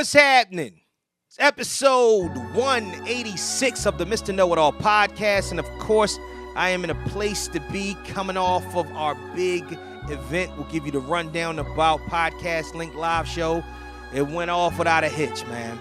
What's happening? It's episode 186 of the Mr. Know-It-All podcast. And of course, I am in a place to be coming off of our big event. We'll give you the rundown about Podcast Link Live Show. It went off without a hitch, man.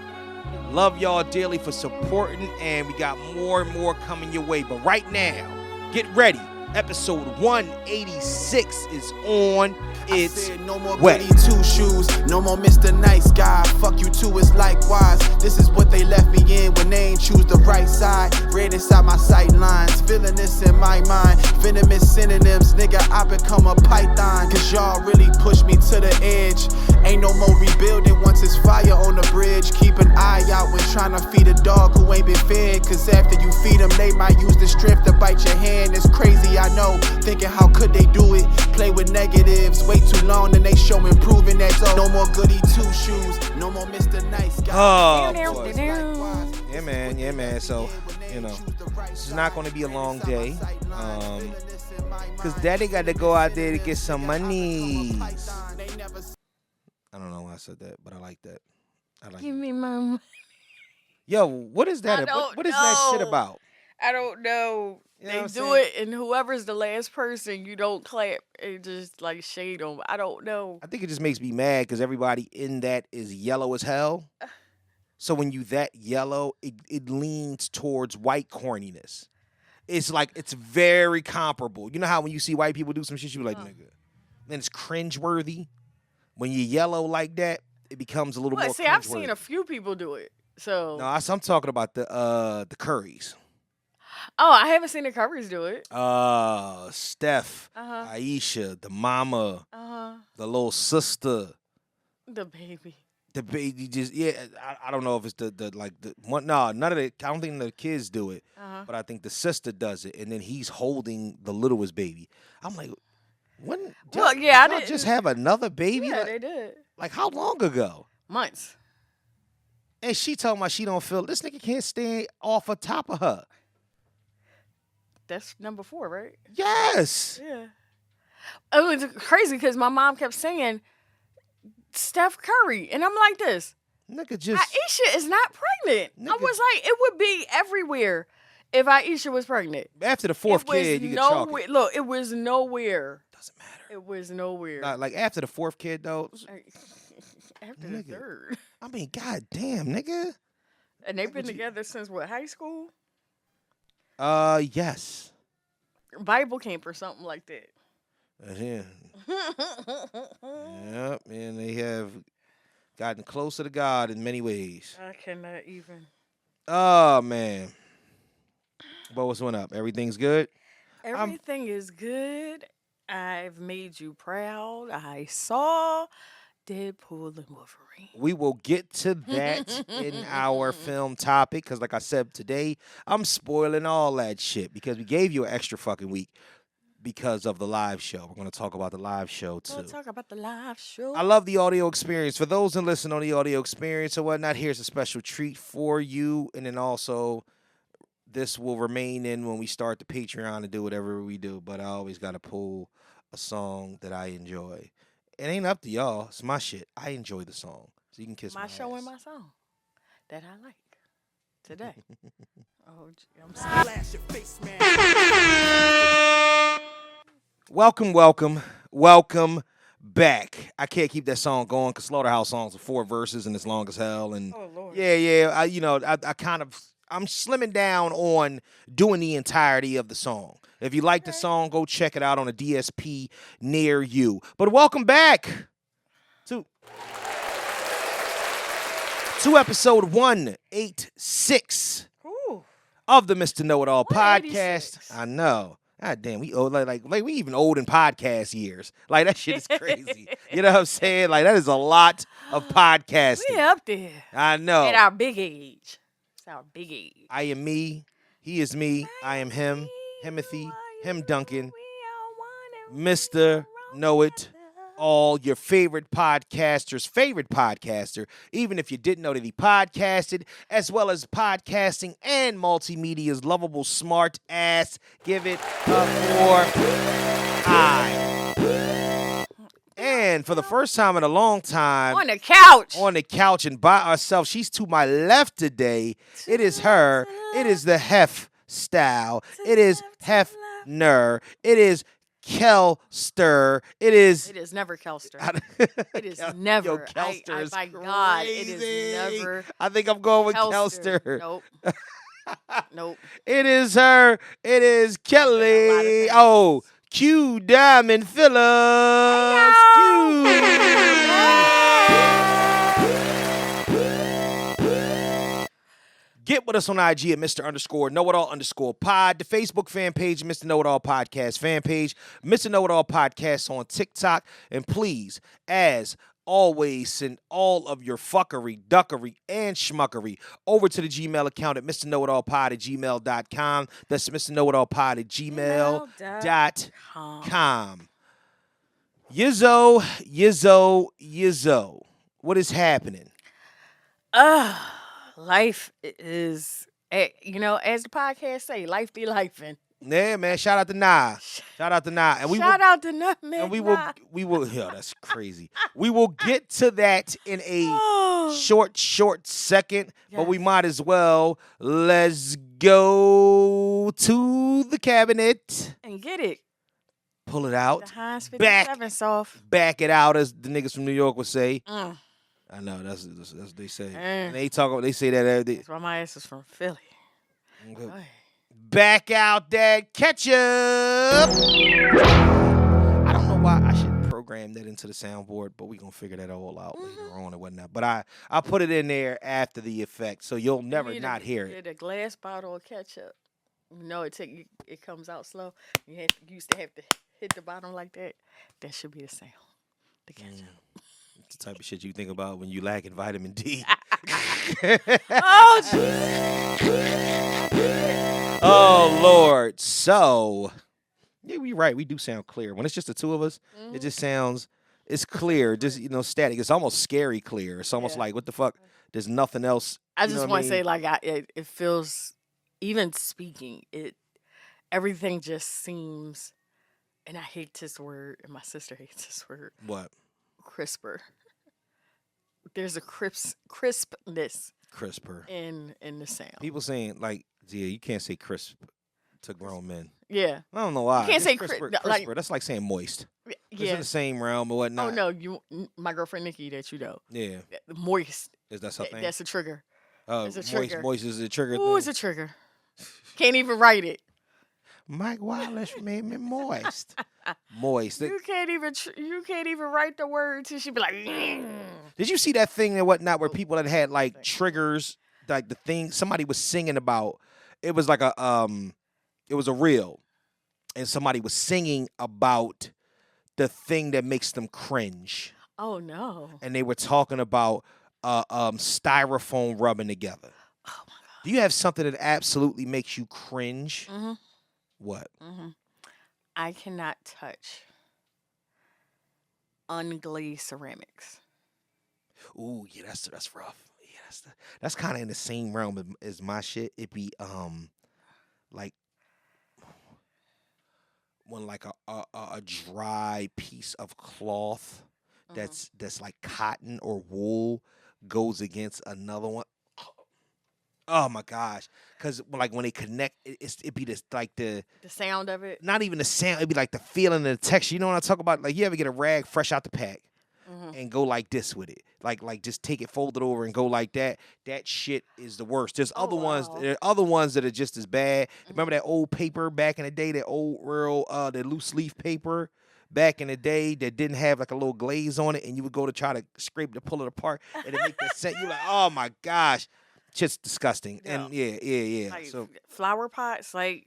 Love y'all dearly for supporting, and we got more and more coming your way. But right now, get ready. Episode 186 is on its no more way. goody two shoes, no more Mr. Nice Guy. Fuck you too, it's likewise. This is what they left me in when they ain't choose the right side. Red inside my sight lines, feeling this in my mind. Venomous synonyms, nigga, I become a python. Cause y'all really push me to the edge. Ain't no more rebuilding once it's fire on the bridge. Keep an eye out when trying to feed a dog who ain't been fed. Cause after you feed them, they might use the strength to bite your hand. It's crazy, I know. Thinking how could they do it? Play with negatives. Way too long and they show improving that. So no more goody two shoes. No more Mr. Nice Guy. Oh, boy. Yeah, man. So, this is not going to be a long day. Because daddy got to go out there to get some money. I don't know why I said that, but I like that. Give me my money. Yo, what is that? What is that shit about? I don't know. You know they what I'm do saying? it, and whoever's the last person, you don't clap. It just like shade them. I don't know. I think it just makes me mad because everybody in that is yellow as hell. So when you that yellow, it leans towards white corniness. It's like, it's very comparable. You know how when you see white people do some shit, you be like, nigga. Then it's cringeworthy. When you're yellow like that, it becomes a little more See, I've cringeworthy. seen a few people do it. So No, I'm talking about the Currys. oh, I haven't seen the Currys do it. Steph, Uh-huh. Aisha, the mama, Uh-huh. the little sister, The baby. the baby. Just I don't know if it's the one. No, none of the. I don't think the kids do it, Uh-huh. but I think the sister does it, and then he's holding the littlest baby. I'm like, when? Well, yeah, I y'all didn't just have another baby. Yeah, like, they did. like how long ago? Months. And she talking about she don't feel this nigga can't stay off of top of her. That's number 4, right? Yes. Yeah. It was crazy because my mom kept saying Steph Curry, and I'm like this. Nigga just. Aisha is not pregnant. I Nigga- was like, it would be everywhere if Aisha was pregnant. After the fourth It was kid, you get chalk nowhere. it. Look, it was nowhere. Doesn't matter. It was nowhere. Like after the fourth kid though. After the Nigga. third. I mean, goddamn, nigga. And they've been would you- together since what, high school? Yes. Bible camp or something like that. Yeah. Yep. And they have gotten closer to God in many ways. I cannot even. Oh man. But what's one up? Everything's good? Everything is good. I've made you proud. I saw Deadpool and Wolverine. We will get to that in our film topic because, like I said today, I'm spoiling all that shit because we gave you an extra fucking week because of the live show. We're going to talk about the live show too. We'll talk about the live show. I love the audio experience. For those that listen on the audio experience or whatnot, here's a special treat for you. And then also, this will remain in when we start the Patreon and do whatever we do. But I always got to pull a song that I enjoy. It ain't up to y'all. It's my shit. I enjoy the song. So you can kiss my show ass. and my song that I like today. Oh, I'm sorry. Welcome back. I can't keep that song going because Slaughterhouse songs are 4 verses and it's long as hell. And Oh, Lord. yeah. I'm slimming down on doing the entirety of the song. If you like the song, go check it out on a DSP near you. But welcome back to episode 186 Ooh. of the Mr. Know-It-All podcast. 186. I know. God damn, we old like we even old in podcast years. Like that shit is crazy. You know what I'm saying? Like that is a lot of podcasting. We up there I know. at our big age. It's our big age. I am me. He is me. I am him. Himothy. Him Duncan. Mr. Know-It-All, your favorite podcaster's favorite podcaster. Even if you didn't know that he podcasted, as well as podcasting and multimedia's lovable smart ass. Give it up for I. And for the first time in a long time, On the couch. on the couch and by ourselves, she's to my left today. It is her. It is the Hef style. It is Hefner. It is Kelster. It is. It is never Kelster. It is never. Yo, Kelster is by God, it is crazy. never. I think I'm going with Kelster. Kelster. Nope. Nope. It is her. It is Kellie. things. Oh, Q Diamond Phillips. Get with us on IG at Mr_Know-It-All_pod, the Facebook fan page, Mr. Know-It-All Podcast fan page, Mr. Know-It-All Podcast on TikTok, and please, as always, send all of your fuckery, duckery, and schmuckery over to the Gmail account at MrKnowItAllPod@gmail.com. That's MrKnowItAllPod@gmail.com. Yizzo. What is happening? Life is, as the podcast say, life be lifing. Yeah, man. Shout out to Nah. And Shout out to Nutmeg. And we will. Yeah, that's crazy. We will get to that in a short second, but we might as well. Let's go to the cabinet and get it. Pull it out. The Heinz 57 soft. Back it out, as the niggas from New York would say. I know that's what they say. And they say that every day. That's why my ass is from Philly. Okay. Back out that ketchup. I don't know why I should program that into the soundboard, but we're going to figure that all out later on and whatnot. But I put it in there after the effect, so you'll never not hear it. Get a glass bottle of ketchup. It comes out slow. You used to have to hit the bottom like that. That should be the sound. The ketchup. It's the type of shit you think about when you lacking vitamin D. Oh, Jesus. Oh, Lord. So, yeah, we right. We do sound clear. When it's just the two of us, it just sounds, it's clear. Just, static. It's almost scary clear. It's almost like, what the fuck? There's nothing else. I just want to say, it feels, even speaking, everything just seems, and I hate this word, and my sister hates this word. What? Crisper. There's a crispness. Crisper. In the sound. People saying, you can't say crisp to grown men. Yeah. I don't know why. You can't say crisper. That's like saying moist. Yeah. It's in the same realm or whatnot. Oh, no. My girlfriend, Nikki, that you know. Yeah. Moist. Is that something? That's a trigger. It's a trigger. Moist is a trigger. Ooh, it's a trigger. Can't even write it. Mike Wallace made me moist. Moist. You can't even write the word till she be like. Did you see that thing and whatnot where people that had triggers, like the thing somebody was singing about? It was like it was a reel, and somebody was singing about the thing that makes them cringe. Oh no! And they were talking about styrofoam rubbing together. Oh my God! Do you have something that absolutely makes you cringe? Mm-hmm. What? Mm-hmm. I cannot touch unglazed ceramics. Ooh, yeah, that's rough. Yeah, that's kind of in the same realm as my shit. It be like when a dry piece of cloth that's like cotton or wool goes against another one. Oh my gosh! Because when they connect, it be this the sound of it. Not even the sound. It'd be like the feeling and the texture. You know what I talk about? Like you ever get a rag fresh out the pack and go like this with it, like just take it, fold it over, and go like that. That shit is the worst. There's other ones. There are other ones that are just as bad. Remember that old paper back in the day? That old real the loose leaf paper back in the day that didn't have like a little glaze on it, and you would go to try to scrape to pull it apart, and it make that scent. You're like, oh my gosh. Shit's disgusting. Yeah. And yeah. Like so flower pots, I'm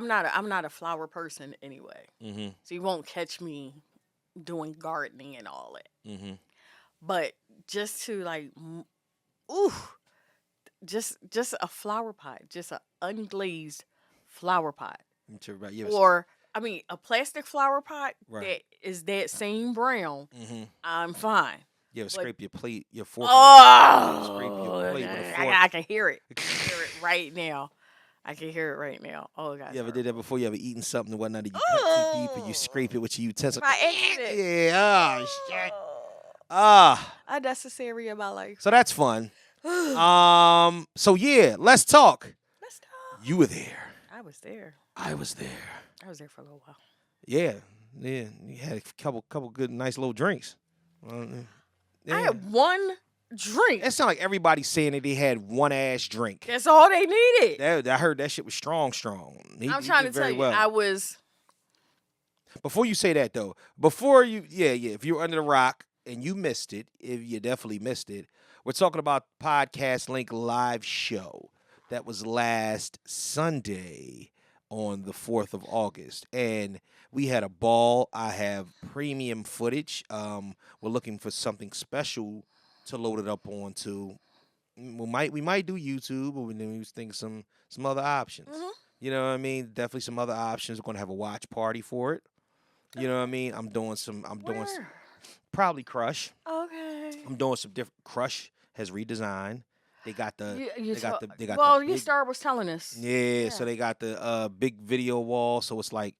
not a flower person anyway. Mm-hmm. So you won't catch me doing gardening and all that. Mm-hmm. But just to just a flower pot, just an unglazed flower pot. Or a plastic flower pot that is that same brown. Mm-hmm. I'm fine. You ever scrape your plate, your fork? Oh, scrape your plate with a fork. I can hear it. I can hear it right now. I can hear it right now. Oh, God. You ever did that before? You ever eaten something and whatnot and you cut too deep and you scrape it with your utensil? By accident. Yeah, oh, shit. Unnecessary in my life. So that's fun. So yeah, let's talk. Let's talk. You were there. I was there. I was there. I was there for a little while. Yeah. You had a couple good, nice little drinks. I had one drink. It sounded like everybody saying that they had one ass drink. That's all they needed. I heard that shit was strong. I'm trying to tell you, I was. Before you say that though, if you were under the rock and you missed it, if you definitely missed it, we're talking about Podcast Link live show that was last Sunday on the 4th of August. And we had a ball. I have premium footage. We're looking for something special to load it up onto. We might do YouTube, but we was thinking some other options. Mm-hmm. You know what I mean? Definitely some other options. We're gonna have a watch party for it. You know what I mean? I'm doing some probably Crush. Okay. I'm doing some different. Crush has redesigned. They got the. Your star was telling us. Yeah, so they got the big video wall, so it's like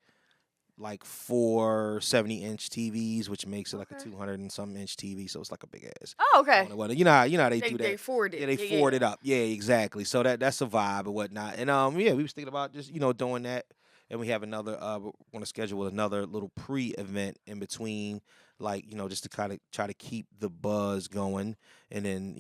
4 70-inch TVs, which makes it like a 200 and some inch TV, so it's like a big ass. Oh, okay. You know how they do that. They forward it. Yeah, they forward it up. Yeah, exactly. So that's a vibe and whatnot. And we was thinking about just doing that, and we have another. We're going to schedule another little pre-event in between. Just to kind of try to keep the buzz going. And then,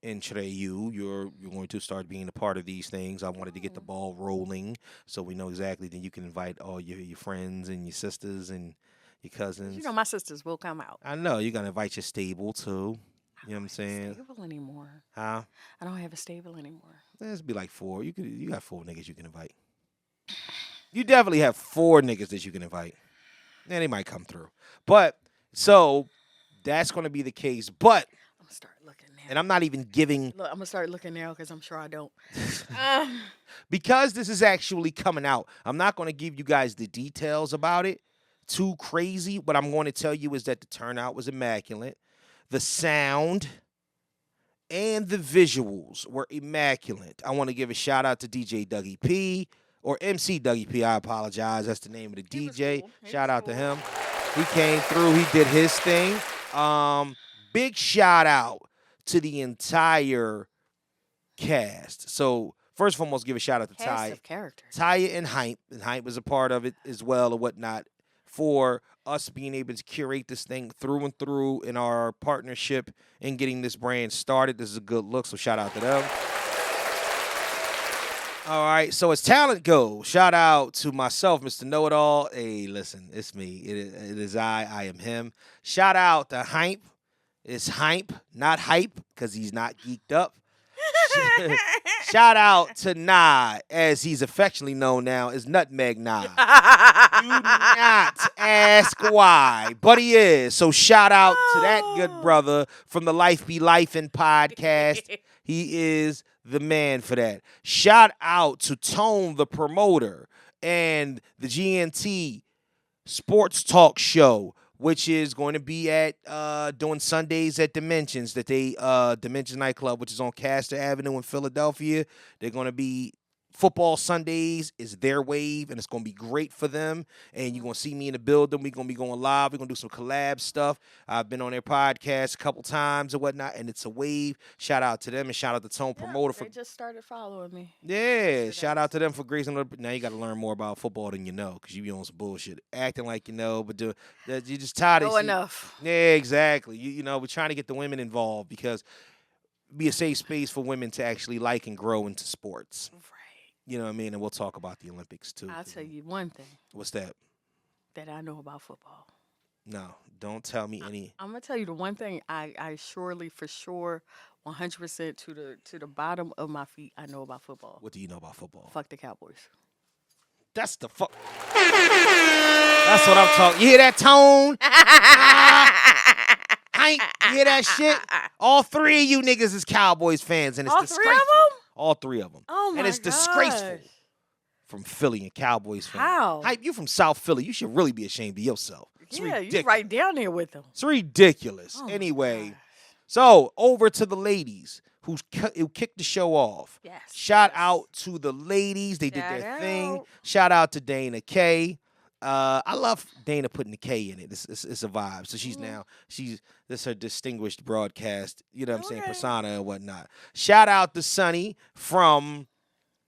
entre you're going to start being a part of these things. I wanted to get the ball rolling so we know exactly. Then you can invite all your friends and your sisters and your cousins. My sisters will come out. I know. You're going to invite your stable, too. You know what I'm saying? Stable anymore. Huh? I don't have a stable anymore. There's be like 4. You got 4 niggas you can invite. You definitely have 4 niggas that you can invite. And they might come through. But... So that's going to be the case, but I'm gonna start looking now. And I'm not even giving. Look, I'm gonna start looking now because I'm sure I don't. Because this is actually coming out, I'm not going to give you guys the details about it too crazy. What I'm going to tell you is that the turnout was immaculate, the sound and the visuals were immaculate. I want to give a shout out to DJ Dougie P. Or MC Dougie P. I apologize. That's the name of the DJ. Cool. Shout out to him. He came through. He did his thing. Big shout out to the entire cast. So first and foremost, give a shout out to Ty. Taya and Hype. And Hype was a part of it as well or whatnot for us being able to curate this thing through and through in our partnership and getting this brand started. This is a good look, so shout out to them. All right, so as talent goes, shout out to myself, Mr. Know-It-All. Hey, listen, it's me. It is I am him. Shout out to Hype. It's Hype, not Hype, because he's not geeked up. Shout out to Nah, as he's affectionately known now as Nutmeg Nah. Do not ask why, but he is. So shout out to that good brother from the Life Be Lifin' podcast. He is the man for that. Shout out to Tone, the promoter, and the GNT Sports Talk Show, which is going to be at doing Sundays at Dimensions, Dimensions Nightclub, which is on Castor Avenue in Philadelphia. They're going to be Football Sundays is their wave, and it's going to be great for them. And you're going to see me in the building. We're going to be going live. We're going to do some collab stuff. I've been on their podcast a couple times and whatnot, and it's a wave. Shout out to them, and shout out to Tone Promoter. They just started following me. Yeah, shout out to them for gracing. Now you got to learn more about football than you know, because you be on some bullshit. Acting like you know, but you're just tired of it. Enough. Yeah, exactly. We're trying to get the women involved because be a safe space for women to actually like and grow into sports. Right. You know what I mean? And we'll talk about the Olympics, too. I'll tell you one thing. What's that? That I know about football. No, don't tell me any. I'm going to tell you the one thing I surely, for sure, 100% to the bottom of my feet, I know about football. What do you know about football? Fuck the Cowboys. That's the fuck. That's what I'm talking. You hear that tone? You hear that shit? All 3 of you niggas is Cowboys fans, and it's disgraceful. 3 of them? All 3 of them. Oh, my And it's disgraceful from Philly and Cowboys fans. How? Hype, you from South Philly. You should really be ashamed of yourself. It's ridiculous. You're right down there with them. It's ridiculous. Oh, anyway, so over to the ladies. who kicked the show off. Yes. Shout out to the ladies. They did their thing. Shout out to Dana K. I love Dana putting the K in it. It's a vibe. So this her distinguished broadcast, you know what I'm saying, persona and whatnot. Shout out to Sonny from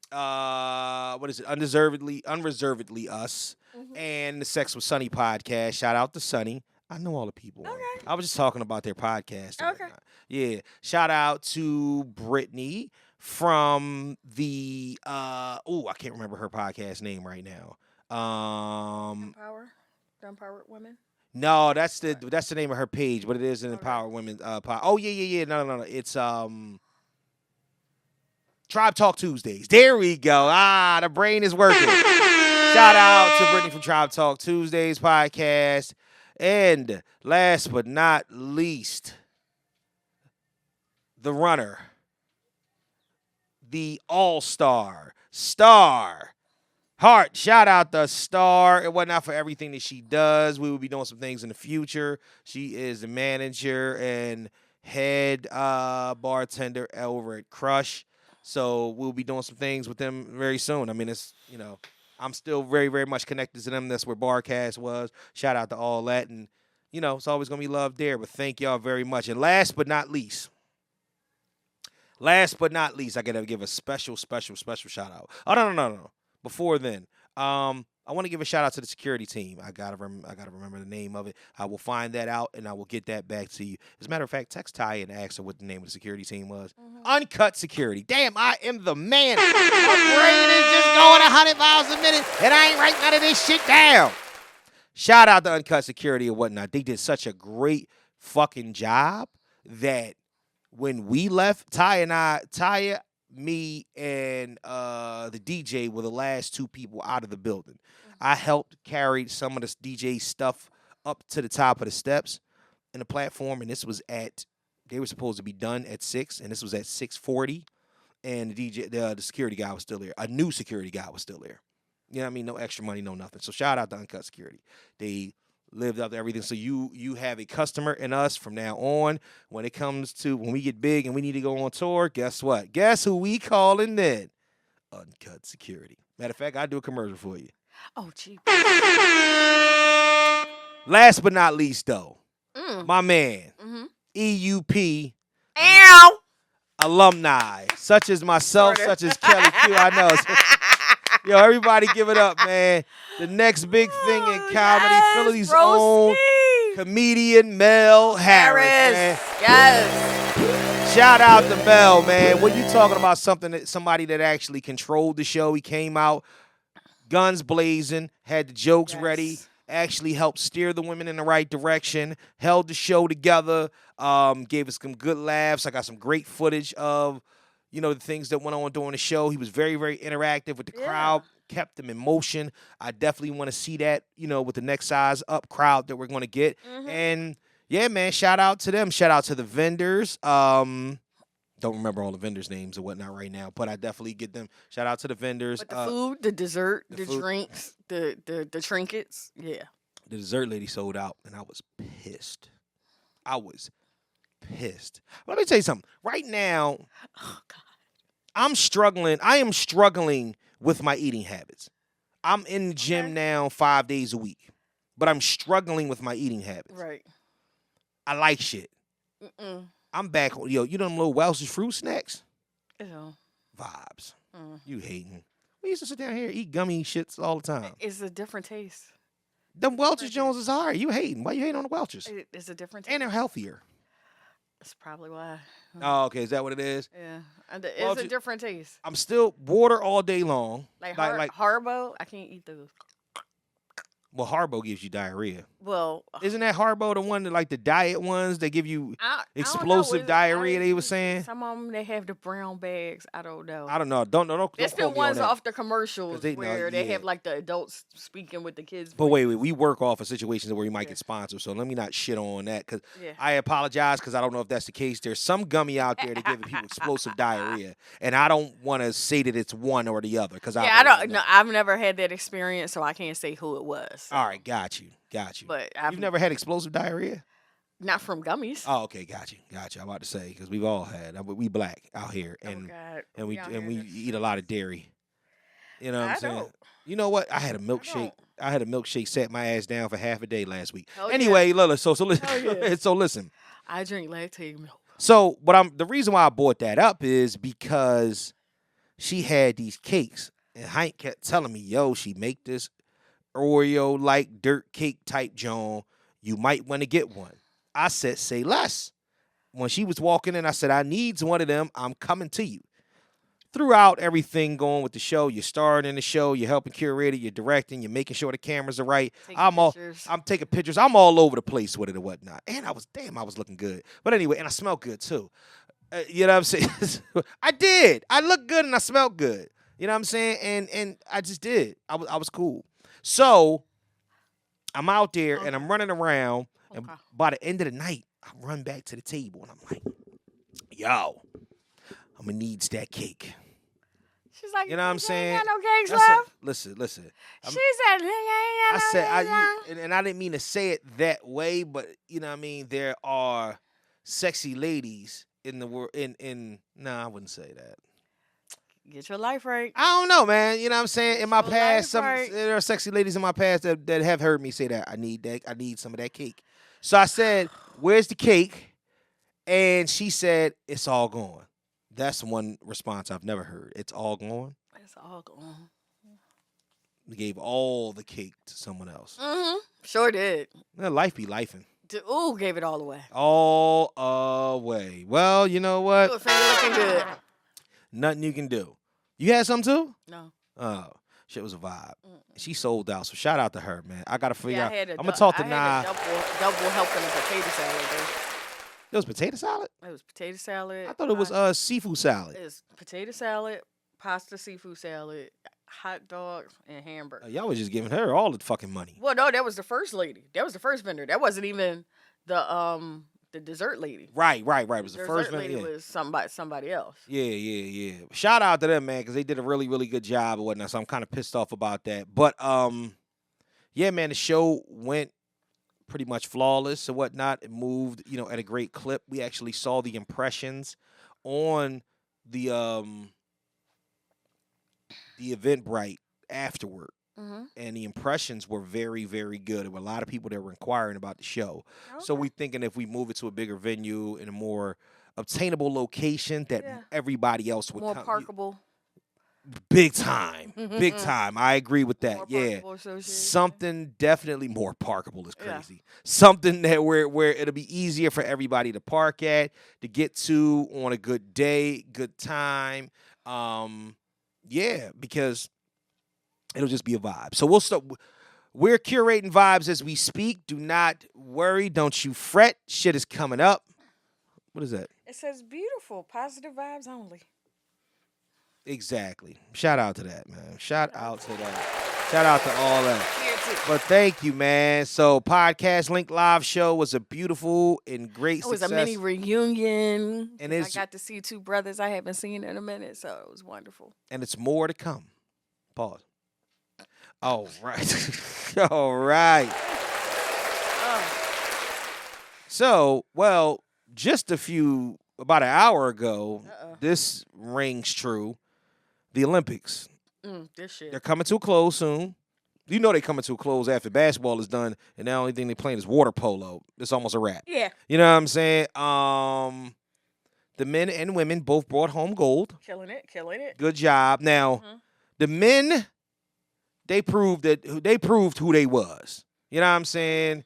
what is it? Unreservedly Us and the Sex with Sonny podcast. Shout out to Sonny. I know all the people. Okay. I was just talking about their podcast. Okay. Yeah. Shout out to Brittany from the I can't remember her podcast name right now. Empowered Women. No, that's the name of her page, but it is an Empowered Women Oh yeah. No. It's Tribe Talk Tuesdays. There we go. The brain is working. Shout out to Brittany from Tribe Talk Tuesdays podcast. And last but not least, the runner, the all-star, Star Hart. Shout out the Star. It wasn't not for everything that she does. We will be doing some things in the future. She is the manager and head bartender over at Crush. So we'll be doing some things with them very soon. I mean, it's, I'm still very, very much connected to them. That's where Barcast was. Shout out to all that. And, it's always going to be love there. But thank y'all very much. And last but not least, I got to give a special shout out. Oh, no. Before then, I want to give a shout out to the security team. I gotta remember the name of it. I will find that out and I will get that back to you. As a matter of fact, text Ty and ask her what the name of the security team was. Uncut Security. Damn, I am the man. My brain is just going 100 miles a minute, and I ain't writing none of this shit down. Shout out to Uncut Security and whatnot. They did such a great fucking job that when we left, Taya, me, and the DJ were the last two people out of the building. I helped carry some of the DJ stuff up to the top of the steps in the platform, and they were supposed to be done at 6, and this was at 6:40, and the security guy was still there. A new security guy was still there. You know what I mean? No extra money, no nothing. So shout out to Uncut Security. They lived up to everything. So you have a customer in us from now on. When it comes to when we get big and we need to go on tour, guess what? Guess who we calling then? Uncut Security. Matter of fact, I'll do a commercial for you. Oh, gee. Last but not least, though, my man, EUP alumni, such as myself, such as Kellie Q. I know. Yo, everybody give it up, man. The next big thing in comedy, Philly's own comedian Mel Harris. Man. Yes. Shout out to Mel, man. When you talking about somebody that actually controlled the show, he came out, guns blazing, had the jokes ready, actually helped steer the women in the right direction, held the show together, gave us some good laughs. I got some great footage of the things that went on during the show. He was very, very interactive with the crowd, kept them in motion. I definitely want to see that, with the next size up crowd that we're going to get. And, yeah, man, shout out to them. Shout out to the vendors. Don't remember all the vendors' names or whatnot right now, but I definitely get them. Shout out to the vendors. But the food, the dessert, the drinks, the trinkets, yeah. The dessert lady sold out, and I was pissed. Let me tell you something. Right now, I'm struggling. I am struggling with my eating habits. I'm in the gym now 5 days a week, but I'm struggling with my eating habits. Right. I like shit. I'm back. You know them little Welch's fruit snacks? Ew. Vibes. You hating. We used to sit down here and eat gummy shits all the time. It's a different taste. Them Welch's Jones is hard. You hating. Why you hating on the Welch's? It's a different taste. And they're healthier. That's probably why. Oh, okay. Is that what it is? Yeah. It's a different taste. I'm still water all day long. Like Haribo, I can't eat those. Well, Haribo gives you diarrhea. Well, isn't that Haribo the one that, like, the diet ones that give you explosive diarrhea? They were saying some of them they have the brown bags. I don't know. Don't it's the ones off the commercials where they have like the adults speaking with the kids. But wait, we work off of situations where we might get sponsored. So let me not shit on that because I apologize because I don't know if that's the case. There's some gummy out there that giving people explosive diarrhea, and I don't want to say that it's one or the other because I don't know. I've never had that experience, so I can't say who it was. So. All right, got you. But you've never had explosive diarrhea? Not from gummies. Oh, okay, got you. I'm about to say because we've all had. We black out here, and we eat a lot of dairy. You know what I'm saying? You know what? I had a milkshake. Sat my ass down for half a day last week. Anyway, Lila. So listen. So listen. I drink lactate milk. So the reason why I brought that up is because she had these cakes, and Hank kept telling me, "Yo, she make this Oreo like dirt cake type John. You might want to get one." I said, "Say less." When she was walking in, I said, "I needs one of them. I'm coming to you." Throughout everything going with the show, you're starring in the show, you're helping curate it, you're directing, you're making sure the cameras are right. I'm taking pictures. I'm all over the place with it and whatnot. And I was looking good. But anyway, and I smelled good too. You know what I'm saying? I did. I looked good and I smelled good. You know what I'm saying? And I just did. I was cool. So I'm out there and I'm running around. And by the end of the night, I run back to the table and I'm like, yo, I'm going to need that cake. She's like, you know what I'm saying? Ain't got no cakes left. Listen. She said, ain't got no cakes. And I didn't mean to say it that way, but you know what I mean? There are sexy ladies in the world. I wouldn't say that. Get your life right. I don't know, man. You know what I'm saying? In my past, there are sexy ladies in my past that have heard me say that. I need some of that cake. So I said, where's the cake? And she said, it's all gone. That's one response I've never heard. It's all gone? It's all gone. We gave all the cake to someone else. Mm-hmm. Sure did. Life be lifing. Ooh, gave it all away. All away. Well, you know what? Your finger looking good. Nothing you can do. You had some too? No. Oh, shit was a vibe. She sold out, so shout out to her, man. I gotta figure out. I'm gonna talk to Nah. I had a double helping of potato salad. It was potato salad? It was potato salad. I thought it was seafood salad. It was potato salad, pasta seafood salad, hot dogs, and hamburger. Y'all was just giving her all the fucking money. Well, no, that was the first lady. That was the first vendor. That wasn't even the dessert lady. Right. It was the first lady. Was somebody else. Yeah. Shout out to them, man, because they did a really, really good job or whatnot. So I'm kind of pissed off about that. But yeah, man, the show went pretty much flawless and whatnot. It moved, at a great clip. We actually saw the impressions on the Eventbrite afterward. Mm-hmm. And the impressions were very, very good. There were a lot of people that were inquiring about the show. Okay. So we're thinking if we move it to a bigger venue in a more obtainable location that everybody else would come. More parkable. Big time. Big time. I agree with that. Something definitely more parkable is crazy. Yeah. Something that where it'll be easier for everybody to park at, to get to on a good day, good time. Because it'll just be a vibe. So we're curating vibes as we speak. Do not worry. Don't you fret. Shit is coming up. What is that? It says beautiful. Positive vibes only. Exactly. Shout out to that, man. Shout out to that. Shout out to all that. But thank you, man. So Podcast Link Live show was a beautiful and great success. It was a mini reunion. And I got to see two brothers I haven't seen in a minute, so it was wonderful. And it's more to come. Pause. All right. All right. So, just about an hour ago, this rings true. The Olympics. This shit. They're coming to a close soon. You know they're coming to a close after basketball is done, and the only thing they're playing is water polo. It's almost a wrap. Yeah. You know what I'm saying? The men and women both brought home gold. Killing it. Good job. Now, the men, they proved who they was. You know what I'm saying?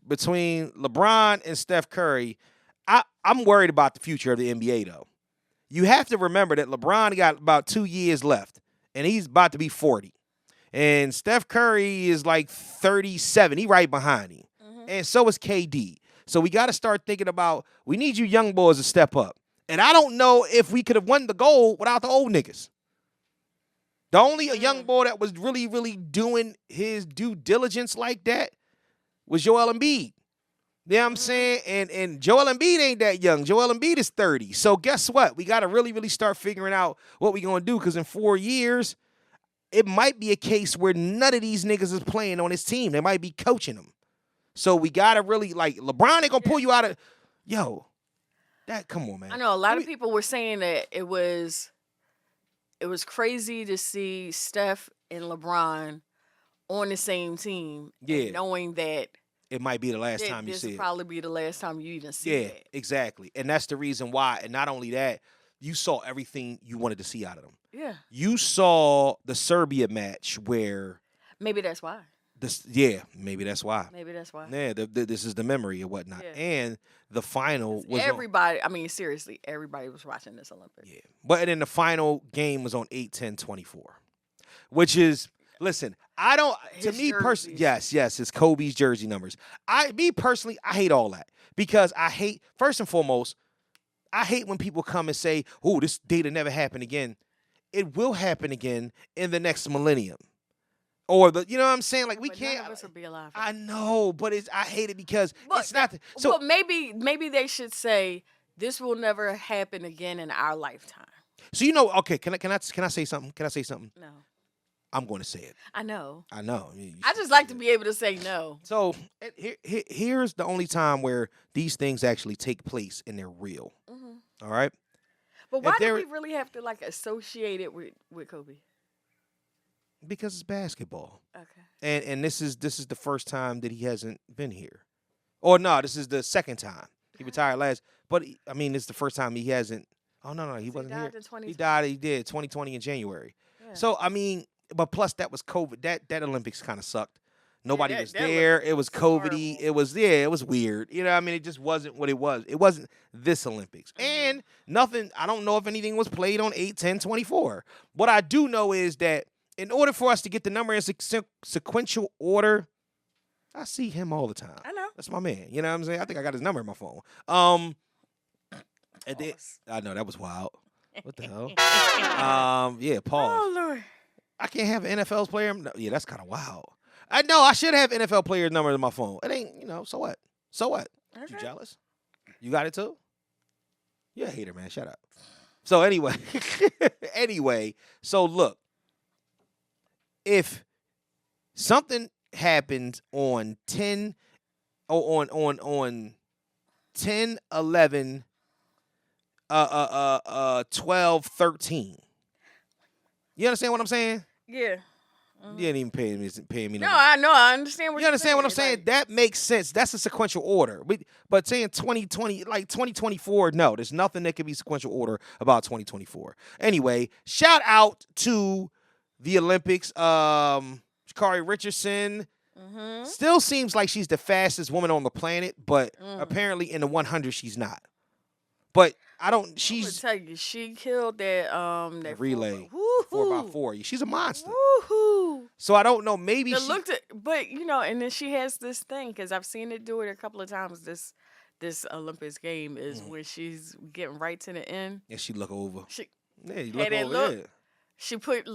Between LeBron and Steph Curry, I'm worried about the future of the NBA, though. You have to remember that LeBron got about 2 years left, and he's about to be 40. And Steph Curry is like 37. He right behind him. Mm-hmm. And so is KD. So we got to start thinking about, we need you young boys to step up. And I don't know if we could have won the gold without the old niggas. The only young boy that was really, really doing his due diligence like that was Joel Embiid. You know what I'm saying? And Joel Embiid ain't that young. Joel Embiid is 30. So guess what? We got to really, really start figuring out what we're going to do, because in 4 years, it might be a case where none of these niggas is playing on his team. They might be coaching them. So we gotta really like LeBron ain't gonna pull you out of that. Come on, man. I know a lot of people were saying that it was crazy to see Steph and LeBron on the same team. Yeah, knowing that it might be the last time you see it. This will probably be the last time you even see it. Yeah, exactly. And that's the reason why. And not only that, you saw everything you wanted to see out of them. Yeah. You saw the Serbia match where maybe that's why. Maybe that's why. Yeah, this is the memory or whatnot. Yeah. And the final was everybody. I mean, seriously, everybody was watching this Olympics. Yeah, but then the final game was on 8/10/24, which is listen. I don't. To me personally, yes, it's Kobe's jersey numbers. Me personally, I hate all that because I hate first and foremost. I hate when people come and say, "Oh, this data never happened again." It will happen again in the next millennium. Or you know what I'm saying? Like we can't. None of us will be alive. I know, but I hate it because it's not. So maybe they should say this will never happen again in our lifetime. So okay. Can I say something? Can I say something? No. I'm going to say it. I know. I just like to be able to say no. So here's the only time where these things actually take place and they're real. Mm-hmm. All right. But why do we really have to associate it with Kobe? Because it's basketball. Okay. And this is the first time that he hasn't been here. Or no, this is the second time. He retired last. But I mean, it's the first time he hasn't. Oh no, he wasn't here. He died. He did 2020 in January. Yeah. So I mean, but plus that was COVID. That Olympics kind of sucked. Nobody was there. It was COVID-y. It was weird. You know, I mean, it just wasn't what it was. It wasn't this Olympics. Mm-hmm. And nothing. I don't know if anything was played on 8/10/24. What I do know is that in order for us to get the number in sequential order, I see him all the time. I know. That's my man. You know what I'm saying? I think I got his number in my phone. I know that was wild. What the hell? Yeah, pause. Oh Lord. I can't have an NFL's player. No, yeah, that's kind of wild. I know I should have NFL player's number in my phone. It ain't, so what? So what? Okay. You jealous? You got it too? You're a hater, man. Shut up. So anyway, so look. If something happens on 10 on 10, 11, 12, 13. You understand what I'm saying? Yeah. You didn't even pay me. No, I know. I understand what you understand what I'm saying? That makes sense. That's a sequential order. But saying 2020, 2024, no, there's nothing that can be sequential order about 2024. Anyway, shout out to the Olympics. Sha'Carri Richardson still seems like she's the fastest woman on the planet, but apparently in the 100 she's not. But I don't. She's. I'm gonna tell you, she killed that relay 4x4. She's a monster. Woohoo! So I don't know. Maybe but and then she has this thing because I've seen it do it a couple of times. This Olympics game is when she's getting right to the end. Yeah, she look over. You look over. Yeah. She put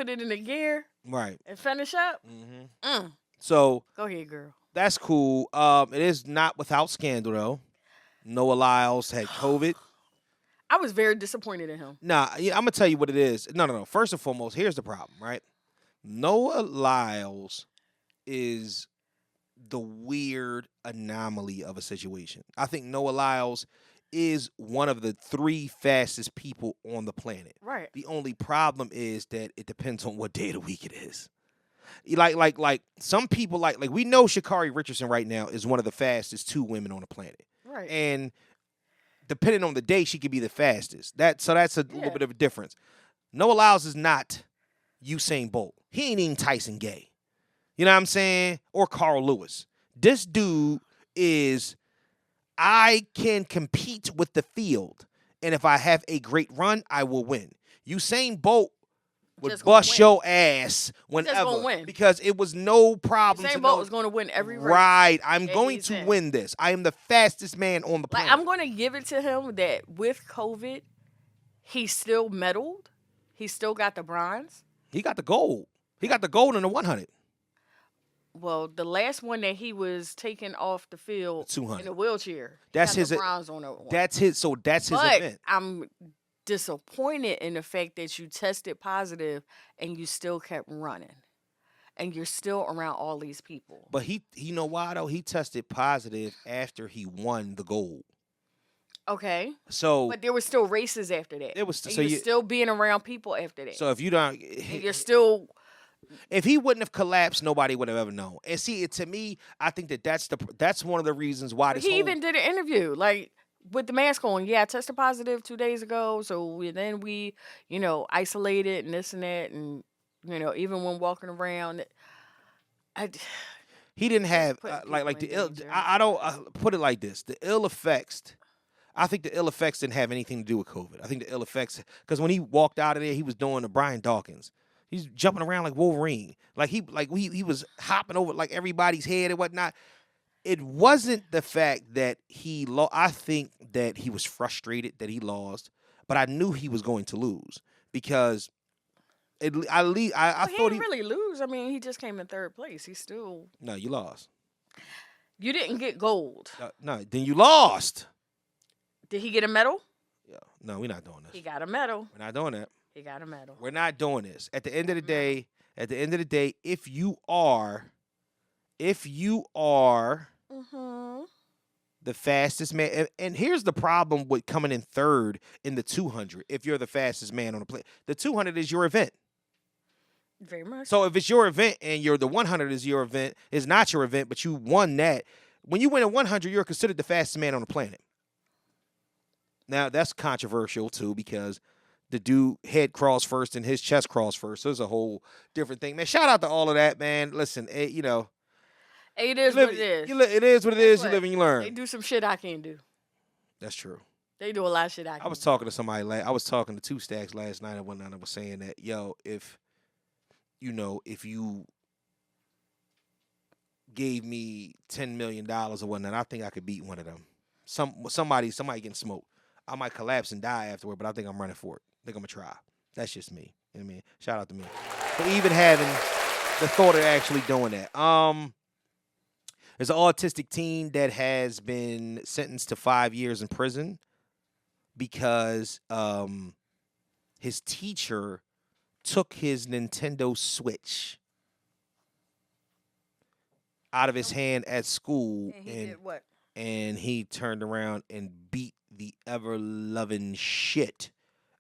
it in the gear. Right. And finish up. Mm-hmm. So go ahead, girl. That's cool. It is not without scandal though. Noah Lyles had COVID. I was very disappointed in him. Nah, I'm gonna tell you what it is. No. First and foremost, here's the problem, right? Noah Lyles is the weird anomaly of a situation. I think Noah Lyles is one of the 3 fastest people on the planet. Right. The only problem is that it depends on what day of the week it is. Like some people like we know Sha'Carri Richardson right now is one of the fastest 2 women on the planet. Right. And depending on the day, she could be the fastest. That's a little bit of a difference. Noah Lyles is not Usain Bolt. He ain't even Tyson Gay. You know what I'm saying? Or Carl Lewis. This dude is, I can compete with the field. And if I have a great run, I will win. Usain Bolt would bust your ass whenever because it was no problem. Usain Bolt was going to win every race. Right. I'm going to win this. I am the fastest man on the planet. I'm going to give it to him that with COVID, he still medaled. He still got the bronze. He got the gold. He got the gold in the 100. Well, the last one that he was taken off the field 200. In a wheelchair. That's his bronze on that one. That's his. So that's his event. I'm disappointed in the fact that you tested positive and you still kept running. and you're still around all these people. But you know why though? He tested positive after he won the gold. Okay. So, but there were still races after that. There was and so you're still being around people after that. So if you don't, and you're still. If he wouldn't have collapsed, nobody would have ever known. And see, to me, I think that's one of the reasons why he even did an interview like with the mask on. Yeah, I tested positive 2 days ago. So then we, isolated and this and that, and even when walking around, he didn't have like the ill. I don't put it like this: the ill effects. I think the ill effects didn't have anything to do with COVID. I think the ill effects, because when he walked out of there, he was doing the Brian Dawkins. He's jumping around like Wolverine. He was hopping over like everybody's head and whatnot. It wasn't the fact that he lost. I think that he was frustrated that he lost, but I knew he was going to lose because I thought he didn't really lose. I mean, he just came in third place. He still. No, you lost. You didn't get gold. No, then you lost. Did he get a medal? Yeah. No, we're not doing this. He got a medal. We're not doing that. He got a medal. We're not doing this. At the end of the day, if you are the fastest man, and here's the problem with coming in third in the 200. If you're the fastest man on the plane, the 200 is your event. Very much. So if it's your event and the 100 is your event, is not your event, but you won that. When you win a 100, you're considered the fastest man on the planet. Now, that's controversial, too, because the dude head crawls first and his chest crawls first. So it's a whole different thing. Man, shout out to all of that, man. Listen, it is what it is. It is what it is. You live and you learn. They do some shit I can't do. That's true. They do a lot of shit I can't do. I was talking to somebody. I was talking to Two Stacks last night and whatnot. I was saying that, if you gave me $10 million or whatnot, I think I could beat one of them. Somebody getting smoked. I might collapse and die afterward, but I think I'm running for it. I think I'm going to try. That's just me. You know what I mean? Shout out to me. For even having the thought of actually doing that. There's an autistic teen that has been sentenced to 5 years in prison because his teacher took his Nintendo Switch out of his hand at school. And he did what? And he turned around and beat the ever-loving shit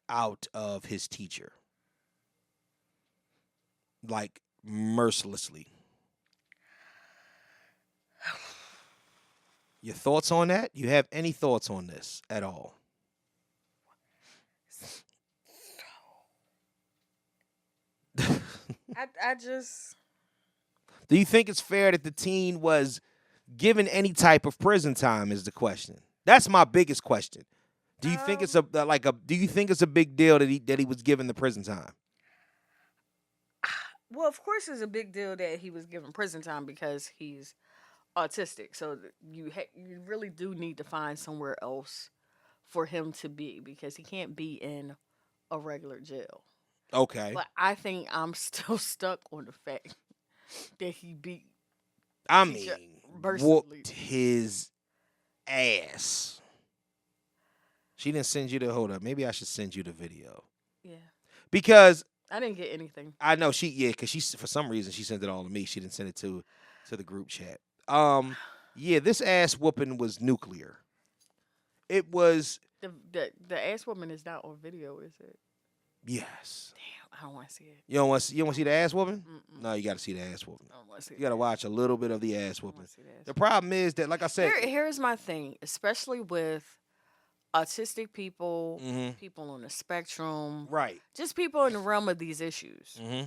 out of his teacher. Like, mercilessly. Your thoughts on that? You have any thoughts on this at all? I just... Do you think it's fair that the teen was given any type of prison time is the question? That's my biggest question. Do you think it's do you think it's a big deal that he was given the prison time? Well, of course it's a big deal that he was given prison time because he's autistic. So you really do need to find somewhere else for him to be because he can't be in a regular jail. Okay. But I think I'm still stuck on the fact that he beat whooped his ass. She didn't send you hold up. Maybe I should send you the video. Yeah. Because I didn't get anything. I know because for some reason she sent it all to me. She didn't send it to the group chat. This ass whooping was nuclear. It was the ass whooping is not on video, is it? Yes. Damn, I don't want to see it. You don't want to see the ass whooping? Mm-mm. No, you got to see the ass whooping. I don't want to see. You got to watch a little bit of the ass whooping. The problem is that, like I said, here's my thing, especially with autistic people, mm-hmm. people on the spectrum, right? Just people in the realm of these issues. Mm-hmm.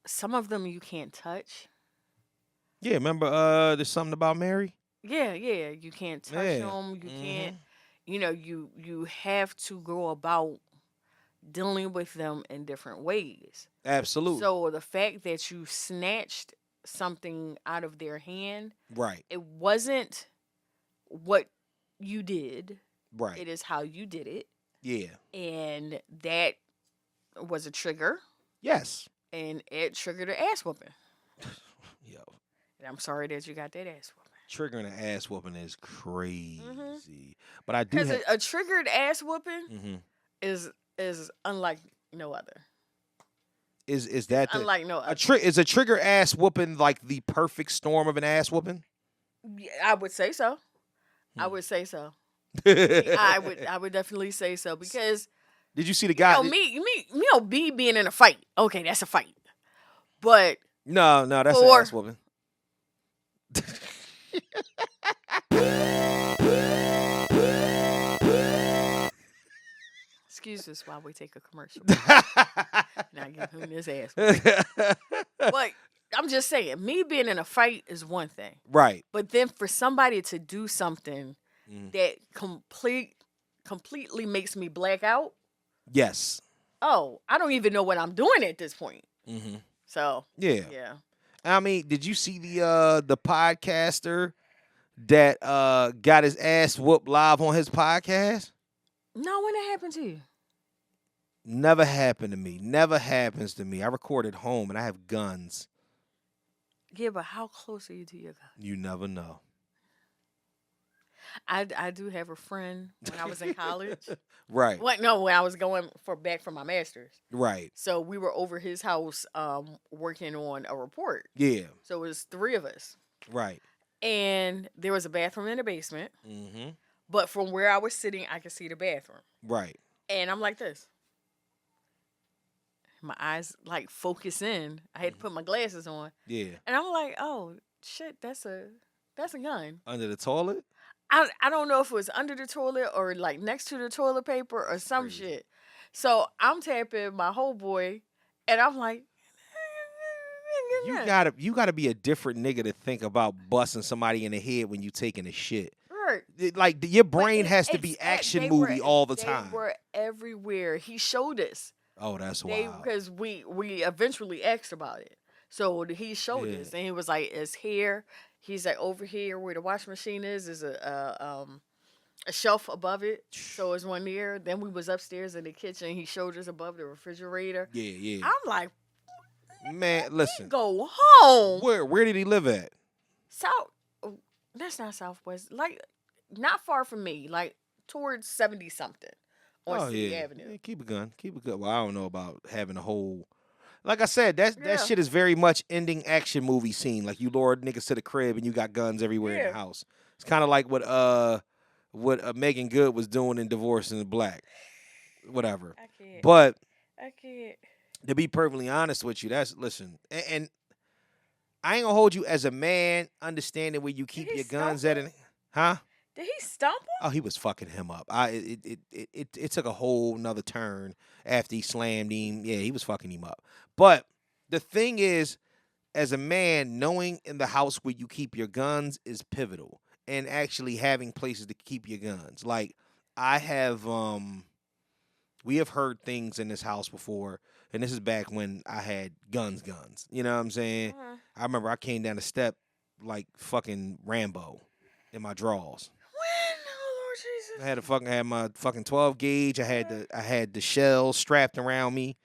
Some of them you can't touch. Yeah, remember there's something about Mary? Yeah, you can't touch them. You can't. You have to go about dealing with them in different ways. Absolutely. So the fact that you snatched something out of their hand, right? It wasn't what you did, right? It is how you did it. Yeah. And that was a trigger. Yes. And it triggered an ass whooping. Yo. And I'm sorry that you got that ass whooping. Triggering an ass whooping is crazy. Mm-hmm. But I do because a triggered ass whooping mm-hmm. is unlike no other. Is that the Unlike no a other. is a trigger ass whooping like the perfect storm of an ass whooping? Yeah, I would say so. I Hmm. would say so. Did I would definitely say so because you see the guy? me being in a fight. Okay, that's a fight. But No, that's an ass for whooping. excuse us while we take a commercial break. Now give him his ass. But I'm just saying, me being in a fight is one thing. Right. But then for somebody to do something Mm. that completely makes me black out, Yes. oh, I don't even know what I'm doing at this point. Mm-hmm. So Yeah. yeah. I mean, did you see the podcaster that got his ass whooped live on his podcast? No, when it happened to you? Never happened to me. Never happens to me. I record at home and I have guns. Yeah, but how close are you to your gun? You never know. I do have a friend when I was in college. Right. What? No, when I was going back for my master's. Right. So we were over his house working on a report. Yeah. So it was 3 of us. Right. And there was a bathroom in the basement. Mm-hmm. But from where I was sitting, I could see the bathroom. Right. And I'm like this. My eyes like focus in. I had to put my glasses on. Yeah. And I'm like, oh shit, that's a gun. Under the toilet? I don't know if it was under the toilet or like next to the toilet paper or some Crazy. shit. So I'm tapping my whole boy and I'm like, You gotta be a different nigga to think about busting somebody in the head when you taking a shit. right. Like your brain But has to be action movie all the time. They were everywhere. He showed us. Oh, that's wild. Because we eventually asked about it. So he showed Yeah. us, and he was like, "It's here." He's like, "Over here where the washing machine is a shelf above it. So it's one there." Then we was upstairs in the kitchen. He showed us above the refrigerator. Yeah. I'm like, Man, listen. "Go home." Where did he live at? South. That's not Southwest. Like, not far from me. Like towards 70 something on City Avenue. Yeah, keep it gun. Keep it good. Well, I don't know about having a whole. Like I said, that Yeah. shit is very much ending action movie scene. Like you lure niggas to the crib and you got guns everywhere in Yeah. the house. It's kind of like what Megan Good was doing in Divorce in the Black. Whatever. I can't. But I can't. to be perfectly honest with you, listen, and I ain't gonna hold you as a man, understanding where you keep he your guns stump at, huh? Did he stump him? Oh, he was fucking him up. It took a whole nother turn after he slammed him. Yeah, he was fucking him up. But the thing is, as a man, knowing in the house where you keep your guns is pivotal, and actually having places to keep your guns. Like I have, we have heard things in this house before, and this is back when I had guns. You know what I'm saying? Uh-huh. I remember I came down the step like fucking Rambo in my drawers. When? Oh Lord Jesus. I had my fucking 12 gauge. I had the shell strapped around me,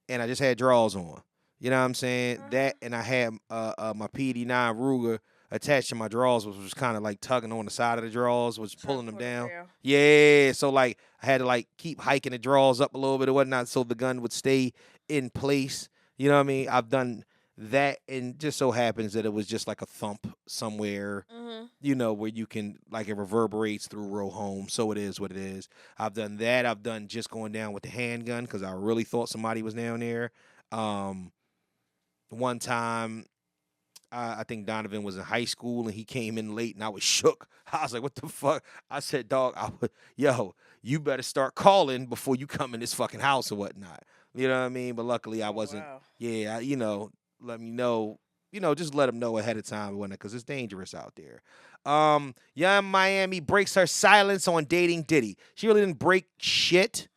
and I just had drawers on. You know what I'm saying? That, and I had my PD9 Ruger attached to my drawers, which was kind of like tugging on the side of the drawers, was pulling them down. Yeah, so like I had to like keep hiking the drawers up a little bit or whatnot, so the gun would stay in place. You know what I mean? I've done that, and just so happens that it was just like a thump somewhere, you know, where you can, like, it reverberates through row home. So it is what it is. I've done that. I've done just going down with the handgun because I really thought somebody was down there. One time, I think Donovan was in high school and he came in late and I was shook. I was like, what the fuck? I said, dog, yo, you better start calling before you come in this fucking house or whatnot. You know what I mean? But luckily I wasn't. Wow. Yeah, you know, let me know. You know, just let them know ahead of time because it's dangerous out there. Young Miami breaks her silence on dating Diddy. She really didn't break shit.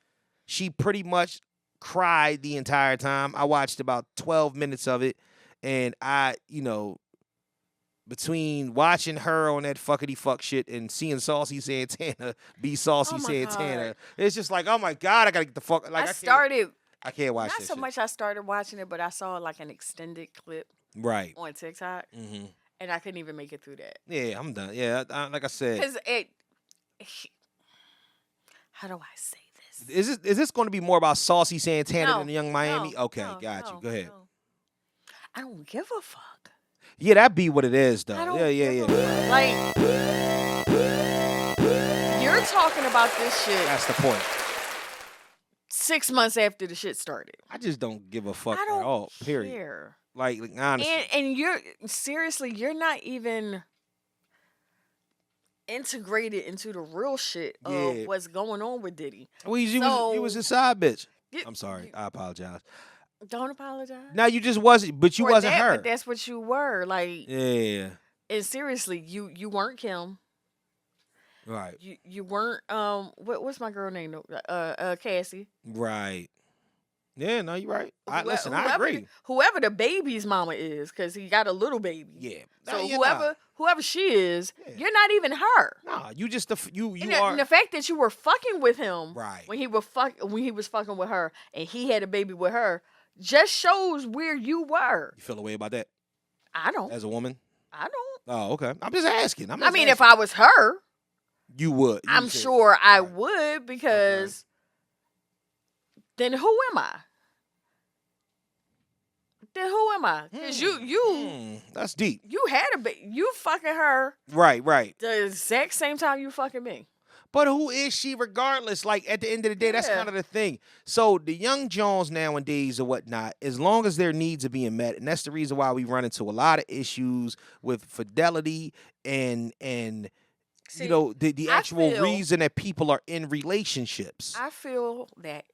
She pretty much cried the entire time. I watched about 12 minutes of it, and between watching her on that fuckity fuck shit and seeing Saucy Santana be Saucy Oh my Santana, God. it's just like, oh my God, I gotta get the fuck. Like I can't watch not this so shit. much I started watching it, but I saw like an extended clip Right. on TikTok, Mm-hmm. and I couldn't even make it through that. Yeah, I'm done. Yeah, like I said. Because how do I say Is this going to be more about Saucy Santana No, than Young Miami? no, Okay, no, got you. no, Go ahead. no. I don't give a fuck. Yeah, that be what it is, though. I don't Yeah. give a fuck. Like, you're talking about this shit That's the point. 6 months after the shit started. I just don't give a fuck I at don't all. Period. care. Like honestly. And you're seriously, you're not even integrated into the real shit of Yeah. what's going on with Diddy. Well, you was his side bitch. I'm sorry. I apologize. Don't apologize. No, you just wasn't. But you For wasn't that, her. But that's what you were. Like, Yeah. and seriously, you weren't Kim. Right. You weren't what's my girl name? Cassie. Right. Yeah. No, you're right. I Whoever agree. Whoever the baby's mama is, because he got a little baby. Yeah. So Nah, you're whoever she is, Yeah. you're not even her. Nah, you just you And are. the fact that you were fucking with him, Right. when he was fucking with her, and he had a baby with her, just shows where you were. You feel a way about that I don't. as a woman? I don't. Oh, okay. I'm just asking. I mean, if I was her, you would. You I'm said- sure I Right. would, because then who am I? Then who am I? Because that's deep. you had a baby. You fucking her Right. the exact same time you fucking me. But who is she regardless? Like, at the end of the day, that's Yeah. kind of the thing. So the young Jones nowadays or whatnot, as long as their needs are being met, and that's the reason why we run into a lot of issues with fidelity and See, you know, the I actual feel- reason that people are in relationships. I feel that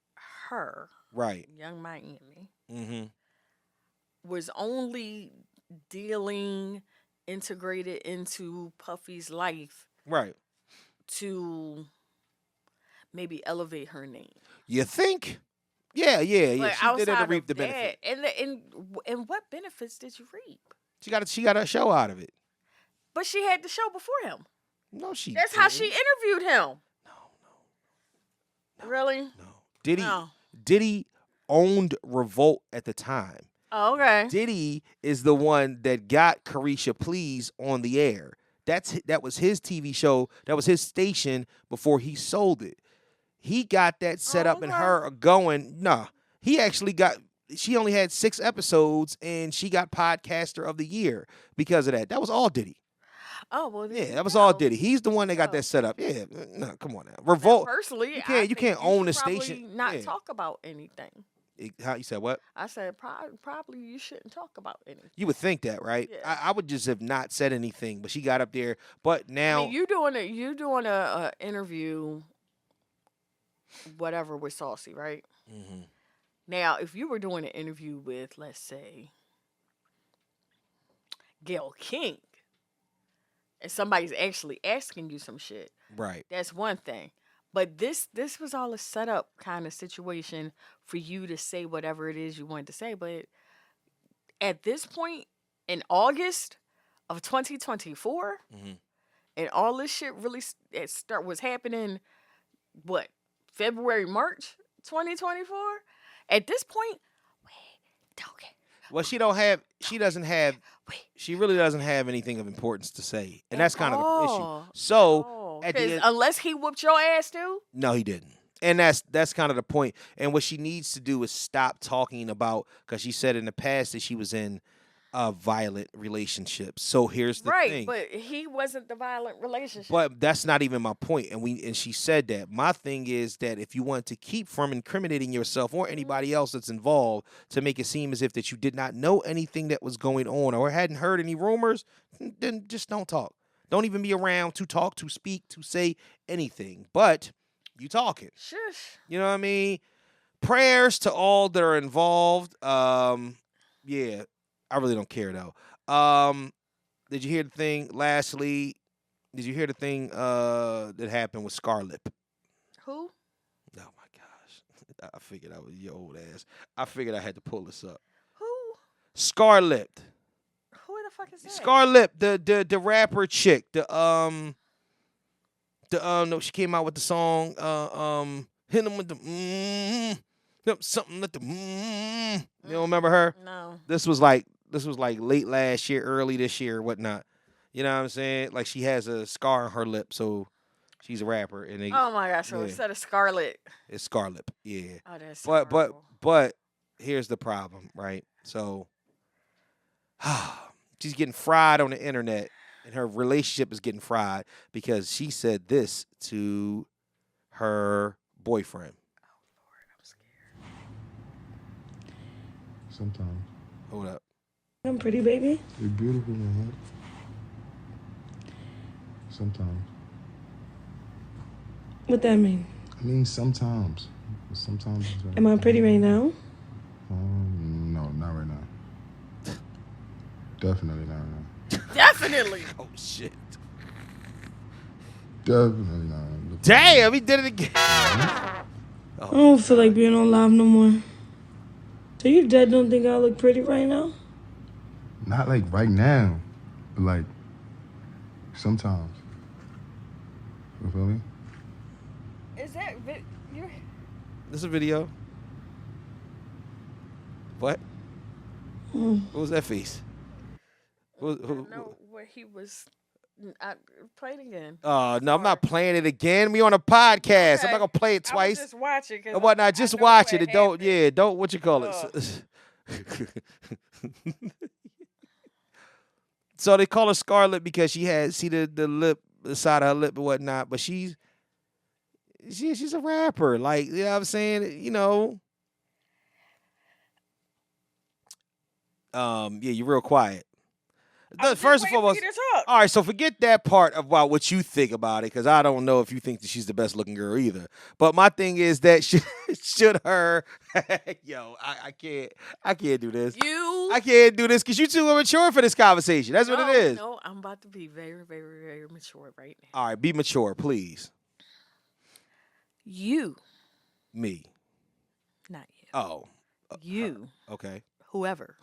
her, Right. Young Miami, Mm-hmm. was only integrated into Puffy's life Right. to maybe elevate her name. You think? Yeah. But She did it to outside reap of the benefit. that, and what benefits did you reap? She got a show out of it. But she had the show before him. No, she. That's how didn't. she interviewed him. No. Really? No. No. Diddy owned Revolt at the time. Oh, okay. Diddy is the one that got Carisha Please on the air. That was his TV show. That was his station before he sold it. He got that set up and okay. her going. Nah, he actually got. She only had 6 episodes and she got Podcaster of the Year because of that. That was all Diddy. Oh, well. there Yeah, you that was go. all Diddy. He's the one that got Oh. that set up. Yeah, no, come on now. Revolt. Personally, you I can't think own should the probably station. Not Yeah. talk about anything. How you said what? I said probably you shouldn't talk about anything. You would think that, right? Yeah. I would just have not said anything, but she got up there. But now, I mean, you doing a interview, whatever, with Saucy, right? Mhm. Now, if you were doing an interview with, let's say, Gayle King, and somebody's actually asking you some shit, right? that's one thing. But this was all a setup kind of situation for you to say whatever it is you wanted to say. But at this point, in August of 2024, Mhm. and all this shit really was happening, what, February, March 2024? At this point, we don't get. Well, she doesn't have. Wait. She really doesn't have anything of importance to say, and At that's kind of the all. issue. So Oh, at the 'cause end, unless he whooped your ass too. no, he didn't. And that's kind of the point. And what she needs to do is stop talking about, because she said in the past that she was in violent relationships. So here's the Right, thing. but he wasn't the violent relationship. But that's not even my point. And she said that. My thing is that if you want to keep from incriminating yourself or anybody else that's involved to make it seem as if that you did not know anything that was going on or hadn't heard any rumors, then just don't talk. Don't even be around to talk, to speak, to say anything. But you talking. Shush. You know what I mean? Prayers to all that are involved. Yeah, I really don't care though. Did you hear the thing? Lastly, did you hear the thing that happened with Scarlett? Who? Oh my gosh! I figured I was your old ass. I figured I had to pull this up. Who? Scarlett. Who the fuck is that? Scarlett, the rapper chick. No, she came out with the song. Hit him with the something with the You don't remember her? No. This was like late last year, early this year, or whatnot. You know what I'm saying? Like she has a scar on her lip, so She's a rapper, and they, Oh my gosh! So yeah, instead of Scarlet, it's Scarlett. Yeah. oh, that's But horrible. but here's the problem, right? So she's getting fried on the internet, and her relationship is getting fried because she said this to her boyfriend. I'm scared. Sometimes. Hold up. I'm pretty, baby. You're beautiful, man. Sometimes. What that mean? I mean, sometimes. Sometimes. Am I pretty right now? No, not right now. Definitely not right now. Definitely. Oh shit! Definitely not. Look, Damn, he did it again. I don't feel like being on live no more. So you dead don't think I look pretty right now? not like right now, but like sometimes. You feel me? Is that you're? This is a video. What? Mm. What was that face? I don't know where he was. Play it again. No, I'm not playing it again. We on a podcast. Okay. I'm not gonna play it I twice. was just watching. And whatnot, just watch it. And don't what you call it. So they call her Scarlet because she had the lip, the side of her lip and whatnot. But she's a rapper. Like, you know what I'm saying? You know. Yeah, you're real quiet. First and foremost, all right, so forget that part about what you think about it, because I don't know if you think that she's the best looking girl either. But my thing is that should her, yo, I can't do this. I can't do this because you too immature for this conversation. That's what it is. No, I'm about to be very, very, very mature right now. All right, be mature, please. You. Me. Not you. Oh. You. Okay. Whoever.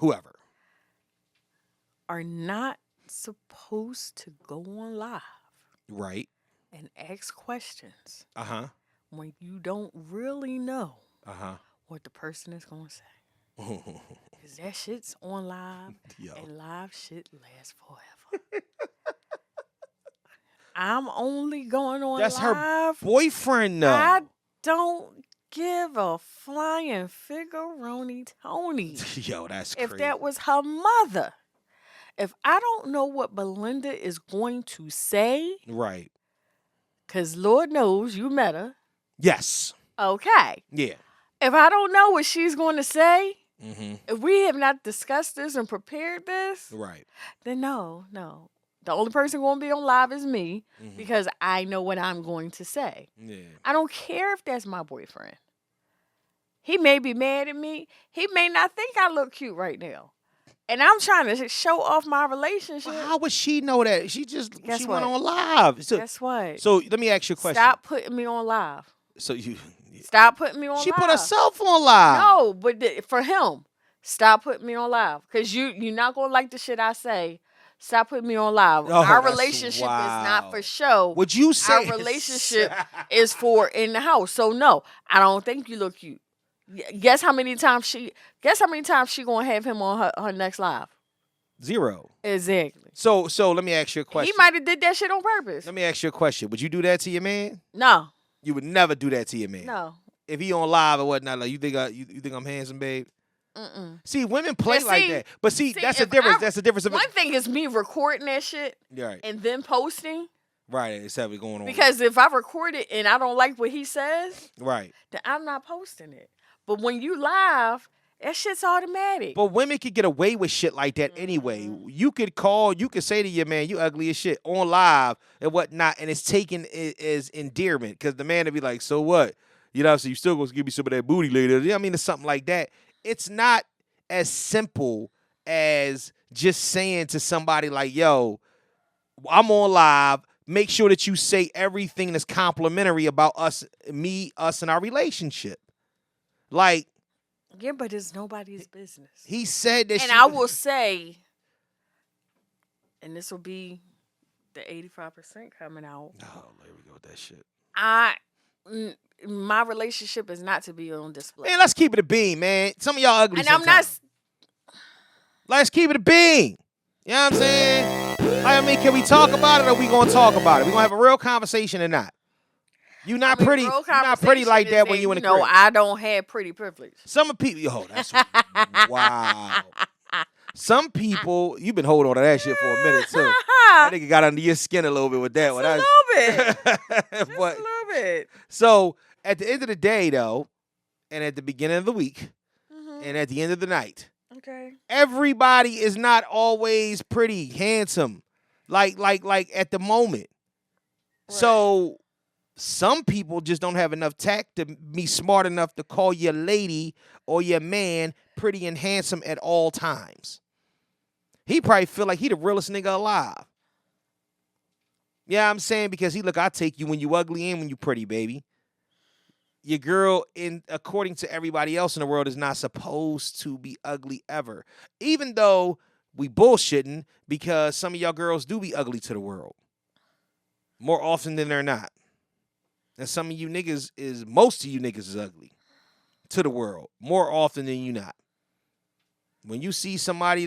Are not supposed to go on live. Right. And ask questions. Uh-huh. When you don't really know Uh-huh. what the person is going to say. Because that shit's on live. Yo. And live shit lasts forever. I'm only going on That's live. her boyfriend, though. I don't give a flying figuroni Tony. Yo, that's if crazy. that was her mother. If I don't know what Belinda is going to say. Right. Because Lord knows you met her. Yes. Okay. Yeah. If I don't know what she's going to say, Mm-hmm. if we have not discussed this and prepared this, Right. then no. The only person going to be on live is me because I know what I'm going to say. Yeah. I don't care if that's my boyfriend. He may be mad at me. He may not think I look cute right now. And I'm trying to show off my relationship. Well, how would she know that? She Guess went what? on live. So, Guess what? So let me ask you a question. Stop putting me on live. So you. Stop putting me on live. She put herself on live. No, but for him, stop putting me on live. Because you're not going to like the shit I say. Stop putting me on live. Oh, our that's relationship wild. is not for show. Would you say our relationship is for in the house? So no, I don't think you look cute. Guess how many times she gonna have him on her next live? 0. Exactly. So let me ask you a question. He might have did that shit on purpose. Let me ask you a question. Would you do that to your man? No. You would never do that to your man. No. If he on live or whatnot, like you think I'm handsome, babe? Mm-mm. See, women play like that. But see, that's the if difference. That's the difference of one thing is me recording that shit right. and then posting. Right, except it going on. Because if I record it and I don't like what he says, right, then I'm not posting it. But when you live, that shit's automatic. But women could get away with shit like that anyway. You could say to your man, you ugly as shit on live and whatnot, and it's taken as endearment because the man would be like, so what? You know, so you still gonna give me some of that booty later. You know what I mean? It's something like that. It's not as simple as just saying to somebody like, yo, I'm on live. Make sure that you say everything that's complimentary about us and our relationship. Like, yeah, but it's nobody's business. He said that, and I will say, and this will be the 85% coming out. Oh, there we go with that shit. My relationship is not to be on display. Man, let's keep it a bean, man. Some of y'all ugly. And sometimes. I'm not. Let's keep it a bean. You know what I'm saying? I mean, can we talk about it or we gonna talk about it? We gonna have a real conversation or not? You're not I mean, pretty. real You're not pretty conversation like is that when you in the know, crib. I don't have pretty privilege. Some of people, that's wow. Some people, you've been holding on to that shit for a minute too. That nigga got under your skin a little bit with that Just one. a little bit. Just But, a little bit. so at the end of the day, though, and at the beginning of the week, Mm-hmm. and at the end of the night, Okay. everybody is not always pretty, handsome, like at the moment. Right. So some people just don't have enough tact to be smart enough to call your lady or your man pretty and handsome at all times. He probably feel like he the realest nigga alive. Yeah, I'm saying, because I'll take you when you ugly and when you pretty, baby. Your girl, according to everybody else in the world, is not supposed to be ugly ever. Even though we bullshitting, because some of y'all girls do be ugly to the world. More often than they're not. And some of you niggas most of you niggas is ugly to the world. More often than you not. When you see somebody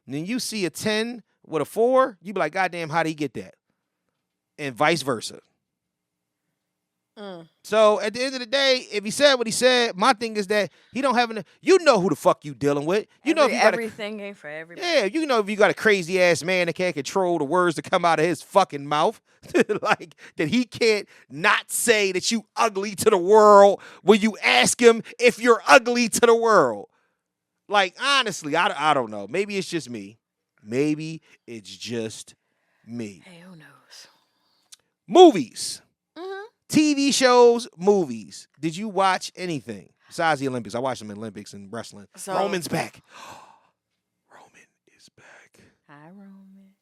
when you see a 10 with a 4, you be like, goddamn, how did he get that? And vice versa. So at the end of the day, if he said what he said, my thing is that he don't have you know who the fuck you dealing with. You know if you got everything ain't for everybody. Yeah, you know if you got a crazy ass man that can't control the words that come out of his fucking mouth, like that he can't not say that you ugly to the world when you ask him if you're ugly to the world. Like, honestly, I don't know. Maybe it's just me. Maybe it's just me. Hey, who knows? Movies. Mm-hmm. TV shows, movies. Did you watch anything besides the Olympics? I watched some Olympics and wrestling. So, Roman's back. Roman is back. Hi, Roman.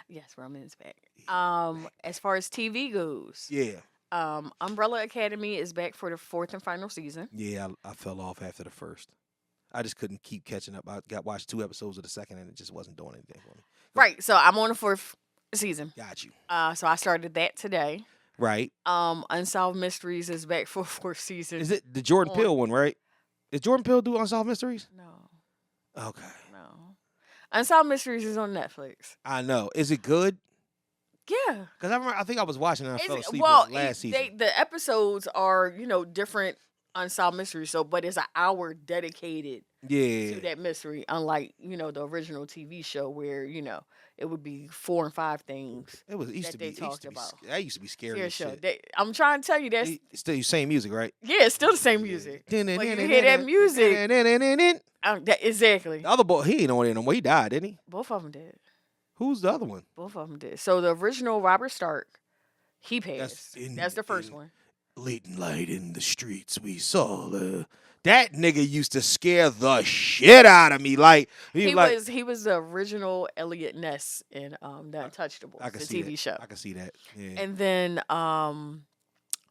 Yes, Roman is back. As far as TV goes, Yeah. Umbrella Academy is back for the 4th and final season. Yeah, I fell off after the first. I just couldn't keep catching up. I watched 2 episodes of the second, and it just wasn't doing anything for me. Right. So I'm on the 4th season. Got you. So I started that today. Right. Unsolved Mysteries is back for 4th season. Is it the Jordan Peele one, right? Did Jordan Peele do Unsolved Mysteries? No. Okay. No. Unsolved Mysteries is on Netflix. I know. Is it good? Yeah. Because I think I was watching and I fell asleep last season. The episodes are, different unsolved mysteries. So, but it's an hour dedicated to that mystery, unlike the original TV show where it would be 4 and 5 things. It used to be scary as shit. I'm trying to tell you that's It's still the same music, right? yeah, it's still the same music. But you hear that music, exactly. The other boy, he ain't on there no more. He died, didn't he? Both of them did. Who's the other one? Both of them did. So the original Robert Stark, he passed. That's the first one. Late night in the streets, we saw that nigga used to scare the shit out of me. Like he was the original Elliot Ness in the Untouchables, the TV show. I can see that. Yeah. And then oh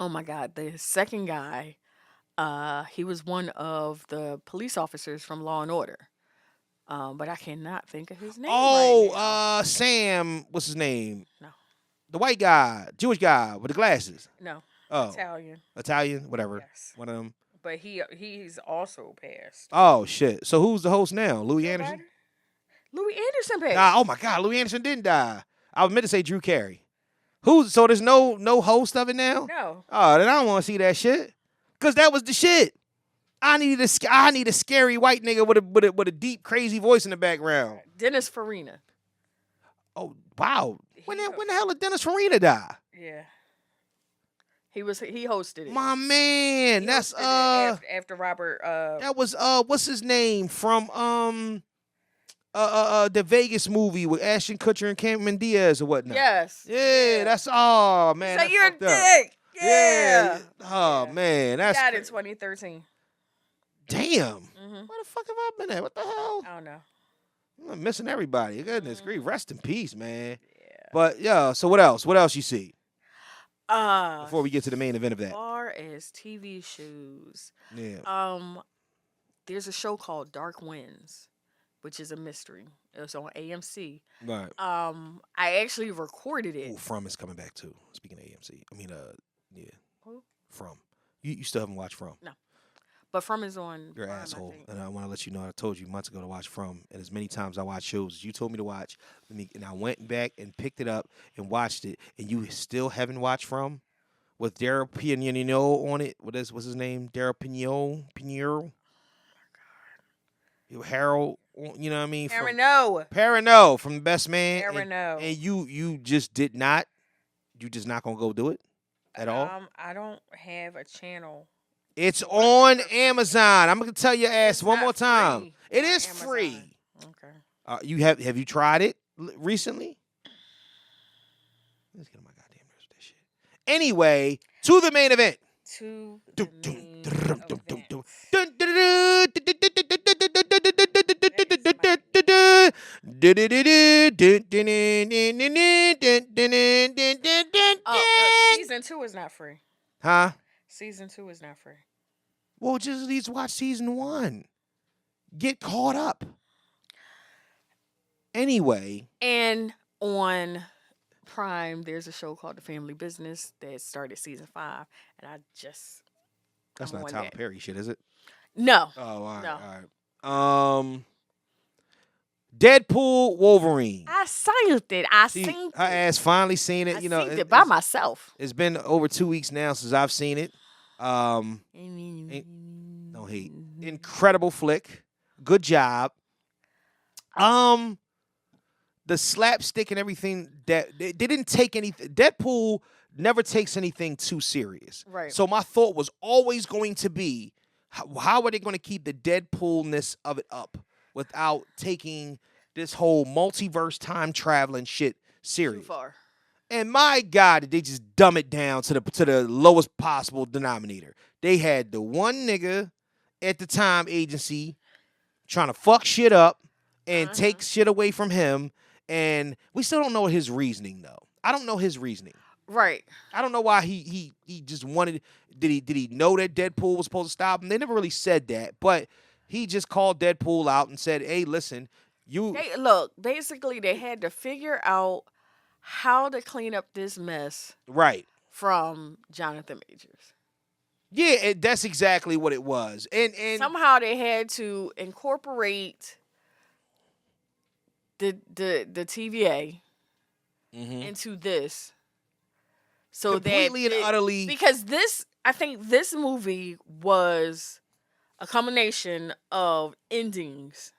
my God, the second guy, he was one of the police officers from Law and Order. But I cannot think of his name. Sam, what's his name? No. The white guy, Jewish guy with the glasses. No. Oh. Italian, whatever. Yes. One of them. But he's also passed. Oh shit. So who's the host now? Louis Anderson? Louis Anderson passed. Nah, oh my God, Louis Anderson didn't die. I was meant to say Drew Carey. So there's no host of it now? No. Oh, then I don't want to see that shit. Cause that was the shit. I need a scary white nigga with a deep, crazy voice in the background. Dennis Farina. Oh wow. When the hell did Dennis Farina die? Yeah. He hosted it. My man. That's after Robert that was what's his name from the Vegas movie with Ashton Kutcher and Cameron Diaz or whatnot. Yes. Yeah, that's man. So you're a dick. Yeah. Oh man, that's died in 2013. Damn. Mm-hmm. Where the fuck have I been at? What the hell? I don't know. I'm missing everybody. Goodness grief. Rest in peace, man. Yeah. But yeah, so what else? What else you see? Before we get to the main event of that. As far as TV shows, yeah. There's a show called Dark Winds, which is a mystery. It's on AMC. Right. I actually recorded it. Ooh, From is coming back too. Speaking of AMC, I mean, yeah. Who? From. You still haven't watched From? No. But From is on. You're an asshole, and I want to let you know. I told you months ago to watch From, and as many times I watch shows as you told me to watch, and I went back and picked it up and watched it, and you still haven't watched From. with Daryl Pinero on it. What's his name? Daryl Pinero. Harold, you know what I mean? Perrineau from The Best Man. Perrineau. And you just did not. You just not gonna go do it at all. I don't have a channel. It's on Amazon. I'm gonna tell your ass one more time. Free It on is Amazon. free. Okay. You have you tried it recently? Let's get on my goddamn nerves with this shit. Anyway, to the main event. To the main event. Season 2 is not free. Huh? Season 2 is not free. Well, just at least watch season 1. Get caught up. Anyway. And on Prime, there's a show called The Family Business that started season 5, and I just That's not Tyler Perry shit, is it? No. Oh, all right, No. all right. Deadpool Wolverine. I seen it. I seen Her ass finally seen it. I You know, seen it by myself. It's been over 2 weeks now since I've seen it. No hate. Incredible flick. Good job. The slapstick and everything that they didn't take anything. Deadpool never takes anything too serious. Right. So my thought was always going to be, how are they going to keep the Deadpoolness of it up without taking this whole multiverse time traveling shit serious? Too far. And my God, did they just dumb it down to the lowest possible denominator. They had the one nigga at the time agency trying to fuck shit up and take shit away from him. And we still don't know his reasoning, though. I don't know his reasoning. Right. I don't know why he just wanted. Did he know that Deadpool was supposed to stop him? They never really said that, but he just called Deadpool out and said, "Hey, listen, you Look, basically they had to figure out how to clean up this mess right from Jonathan Majors. Yeah, that's exactly what it was, and somehow they had to incorporate the TVA into this, so completely that and utterly, because I think this movie was a combination of endings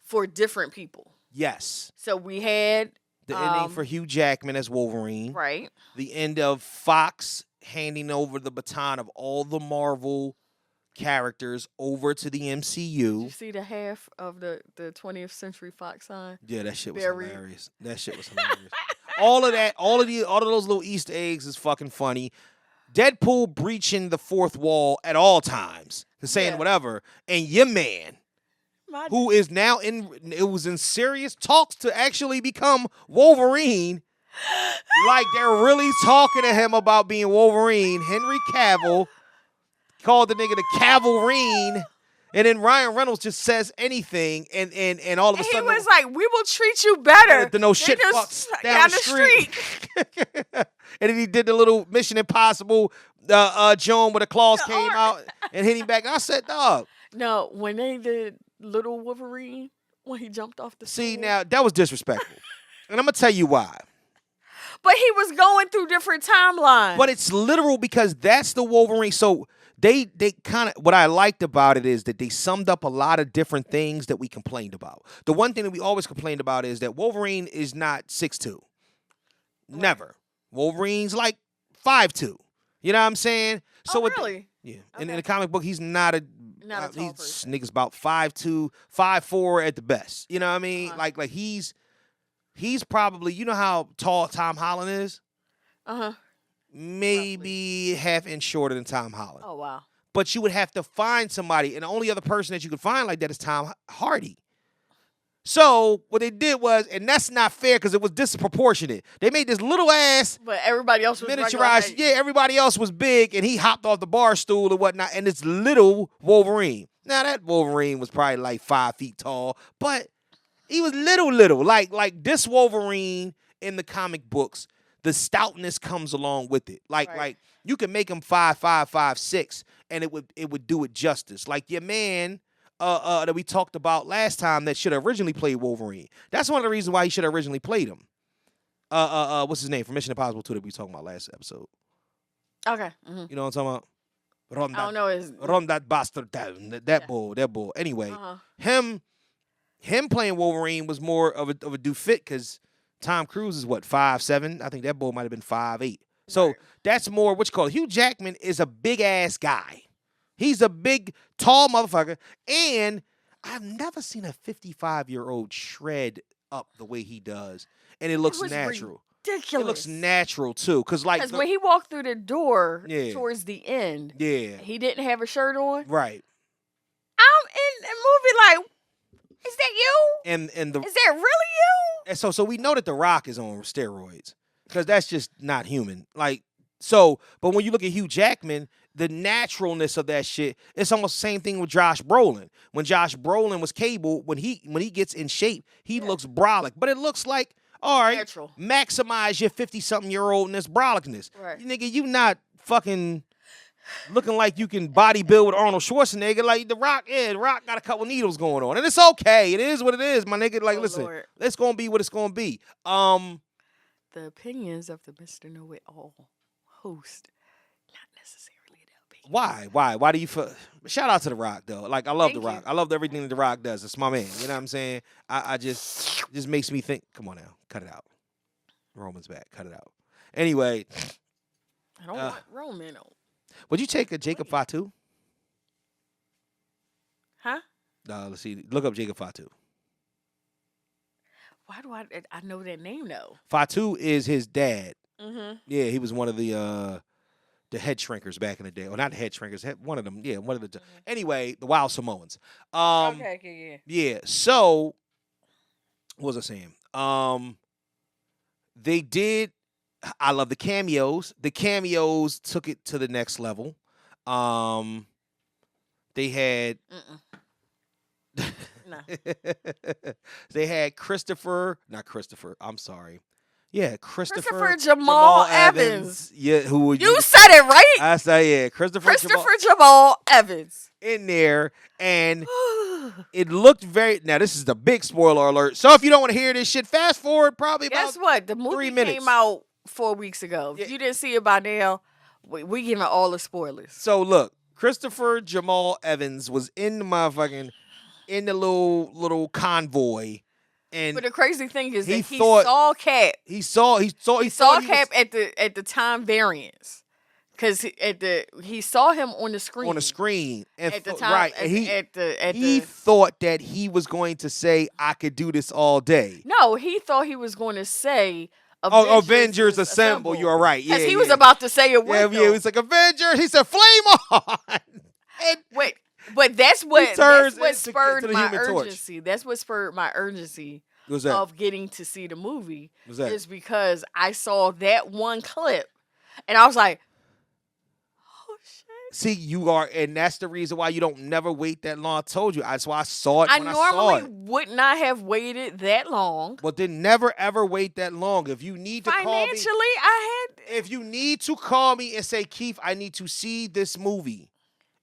for different people. Yes. So we had the ending for Hugh Jackman as Wolverine, right? The end of Fox handing over the baton of all the Marvel characters over to the MCU. Did you see the half of the 20th Century Fox sign? Yeah, that shit was hilarious. That shit was hilarious. All of those little Easter eggs is fucking funny. Deadpool breaching the fourth wall at all times, saying whatever, and your man, who is now was in serious talks to actually become Wolverine. Like they're really talking to him about being Wolverine. Henry Cavill called the nigga the Cavalrine, and then Ryan Reynolds just says anything, and all of a sudden he was like, "We will treat you better than no shit fucks down the street." And then he did the little Mission Impossible Joan where the claws came out and hit him back. And I said, "Dog." No, when they did Little Wolverine, when he jumped off the See, stool. now that was disrespectful, and I'm gonna tell you why. But he was going through different timelines. But it's literal because that's the Wolverine. So they kind of, what I liked about it is that they summed up a lot of different things that we complained about. The one thing that we always complained about is that Wolverine is not 6'2". Never. Wolverine's like 5'2". You know what I'm saying? So really? Yeah. Okay. In the comic book, he's not a tall person. Nigga's about 5'2", 5'4" at the best. You know what I mean? Like he's probably, you know how tall Tom Holland is? Maybe half inch shorter than Tom Holland. Oh, wow. But you would have to find somebody, and the only other person that you could find like that is Tom Hardy. So what they did was, and that's not fair because it was disproportionate. They made this little ass, but everybody else was miniaturized. Yeah, everybody else was big, and he hopped off the bar stool and whatnot. And it's little Wolverine. Now that Wolverine was probably like 5 feet tall, but he was little. Like this Wolverine in the comic books, the stoutness comes along with it. Like you can make him 5'5", 5'6", and it would do it justice. Like your man. That we talked about last time that should have originally played Wolverine. That's one of the reasons why he should have originally played him. What's his name from Mission Impossible 2 that we were talking about last episode? Okay. Mm-hmm. You know what I'm talking about? Run I that, don't know his. run that bastard down. That bull. Anyway, Uh-huh. him playing Wolverine was more of a do fit because Tom Cruise is what 5'7". I think that bull might have been 5'8". So Right. that's more what you call it. Hugh Jackman is a big ass guy. He's a big, tall motherfucker, and I've never seen a 55-year-old shred up the way he does, and it looks was natural. Ridiculous. It looks natural too, cause like Because when he walked through the door Yeah. towards the end, yeah, he didn't have a shirt on. right, I'm in the movie like, is that you? and the Is that really you? and so we know that The Rock is on steroids, cause that's just not human. Like so, but when you look at Hugh Jackman, the naturalness of that shit, it's almost the same thing with Josh Brolin. When Josh Brolin was Cable, when he gets in shape, he looks brolic, but it looks like. All right, Natural. maximize your 50-something-year-oldness, brolicness. Right. Nigga, you not fucking looking like you can bodybuild with Arnold Schwarzenegger. Like The Rock, The Rock got a couple needles going on. And it's okay. It is what it is, my nigga. Like, listen, Lord. it's going to be what it's going to be. The opinions of the Mr. Know-It-All host, not necessarily the opinion. Why? Why do you feel? Shout out to The Rock, though. Like, I love Thank The Rock. you. I love everything that The Rock does. It's my man. You know what I'm saying? I just makes me think, come on now. Cut it out. Roman's back. Cut it out. Anyway, I don't want Roman on. would you take a Jacob Fatu? Huh? Let's see. Look up Jacob Fatu. Why do I know that name though? Fatu is his dad. Mm-hmm. Yeah, he was one of the head shrinkers back in the day. Or not the head shrinkers. One of them. Yeah, one of the. Anyway, the Wild Samoans. Okay, yeah. Yeah. So, what was I saying? They did. I love the cameos. The cameos took it to the next level. They had. No. They had not Christopher. I'm sorry. Yeah, Christopher Jamal Evans. Yeah, who would You said it right. I say Christopher Jamal Evans in there, and it looked very. Now this is the big spoiler alert. So if you don't want to hear this shit, fast forward probably about. Guess what? The movie 3 minutes. came out 4 weeks ago. Yeah. If you didn't see it by now, we giving all the spoilers. So look, Christopher Jamal Evans was in the motherfucking in the little convoy, and But the crazy thing is that he thought- saw Cap. he saw Cap at the time variance, because he saw him on the screen. on the screen and At the time, right, at, and he at the he thought that he was going to say, "I could do this all day." no, he thought he was going to say. Avengers Assemble. You are right. Yeah, Because he yeah. was about to say it with Yeah, them. he was like Avengers. He said, "Flame on!" And Wait, but that's what turns spurred to the my Human Torch. urgency. That's what spurred my urgency what's that? of getting to see the movie. What's that? Is because I saw that one clip, and I was like, "Oh shit!" See, you are, and that's the reason why you don't never wait that long. I told you. That's why I saw it I when I saw normally it. would not have waited that long. But then never ever wait that long. If you need to call me, Financially, I had. if you need to call me and say, Keith, I need to see this movie,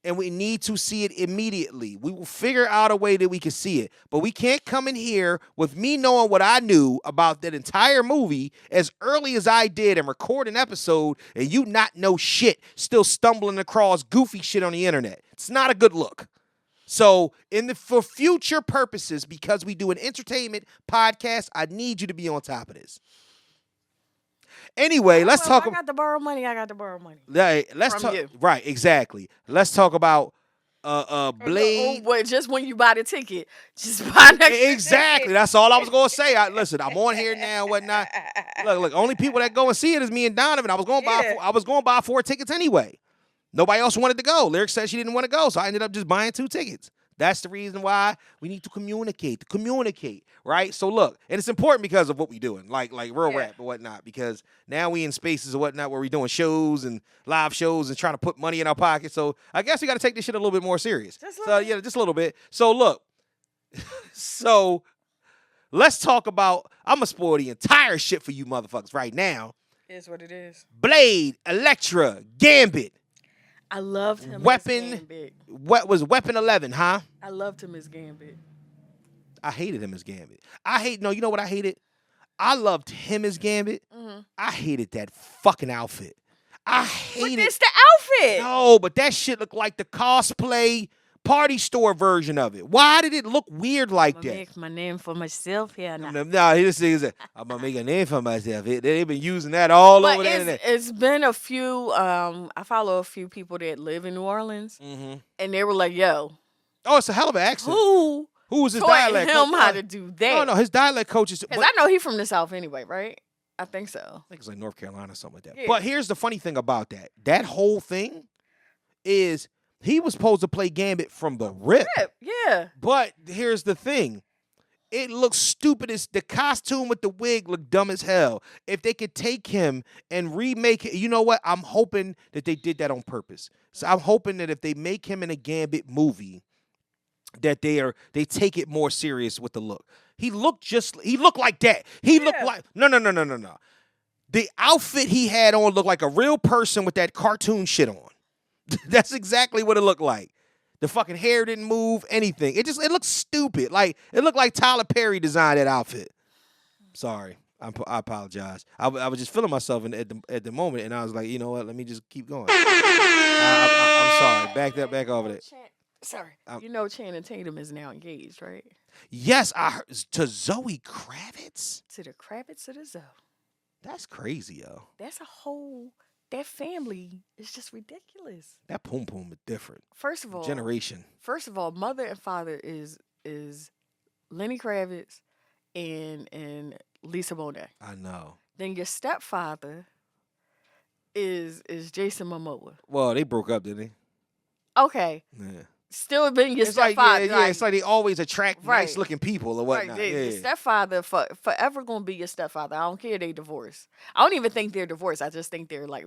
and we need to see it immediately, we will figure out a way that we can see it. But we can't come in here with me knowing what I knew about that entire movie as early as I did and record an episode, and you not know shit, still stumbling across goofy shit on the internet. It's not a good look. So, for future purposes, because we do an entertainment podcast, I need you to be on top of this. Anyway, let's talk I got to borrow money. I got to borrow money. Let's From talk. you. Right, exactly. Let's talk about Blade. But just when you buy the ticket, just buy next. Exactly. That's all I was gonna say. Listen, I'm on here now and whatnot. Look. Only people that go and see it is me and Donovan. I was going to buy 4 tickets anyway. Nobody else wanted to go. Lyric said she didn't want to go, so I ended up just buying 2 tickets. That's the reason why we need to communicate, right? So look, and it's important because of what we doing, like real rap and whatnot, because now we in spaces and whatnot where we doing shows and live shows and trying to put money in our pocket. So I guess we got to take this shit a little bit more serious. Just a little bit. So look, so let's talk about, I'm going to spoil the entire shit for you motherfuckers right now. Is what it is. Blade, Elektra, Gambit. I loved him Weapon. as Gambit. What was Weapon 11, huh? I loved him as Gambit. I hated him as Gambit. You know what I hated? I loved him as Gambit. Mm-hmm. I hated that fucking outfit. I But hate it's it. the outfit. No, but that shit looked like the cosplay party store version of it. Why did it look weird like I'm gonna that? make my name for myself here now. No, he just says, I'm gonna make a name for myself. They've been using that all over the internet. It's been a few. I follow a few people that live in New Orleans, and they were like, "Yo, Oh, it's a hell of an accent. who was his taught dialect? him how to do that?" No, his dialect coach is. Because I know he from the South anyway, right? I think so. I think it's like North Carolina or something like that. Yeah. But here's the funny thing about that. That whole thing is he was supposed to play Gambit from the rip. Yeah. But here's the thing. It looks stupid as the costume with the wig looked dumb as hell. If they could take him and remake it, you know what? I'm hoping that they did that on purpose. So I'm hoping that if they make him in a Gambit movie, that they take it more serious with the look. He looked like that. He looked like no. The outfit he had on looked like a real person with that cartoon shit on. That's exactly what it looked like. The fucking hair didn't move, anything. It looked stupid. Like it looked like Tyler Perry designed that outfit. Sorry, I apologize. I was just feeling myself at the moment, and I was like, you know what? Let me just keep going. I'm sorry. Back over that. Sorry. You know Channing Tatum is now engaged, right? Yes, I heard to Zoe Kravitz. To the Kravitz to the Zoe. That's crazy, yo. That's a whole. That family is just ridiculous. That poom poom is different. First of all, generation. First of all, mother and father is Lenny Kravitz and Lisa Bonet. I know. Then your stepfather is Jason Momoa. Well, they broke up, didn't they? Okay. Yeah. Still been your It's like, stepfather. it's like they always attract nice looking people or whatnot. Right, yeah. your stepfather forever gonna be your stepfather. I don't care they divorced. I don't even think they're divorced. I just think they're like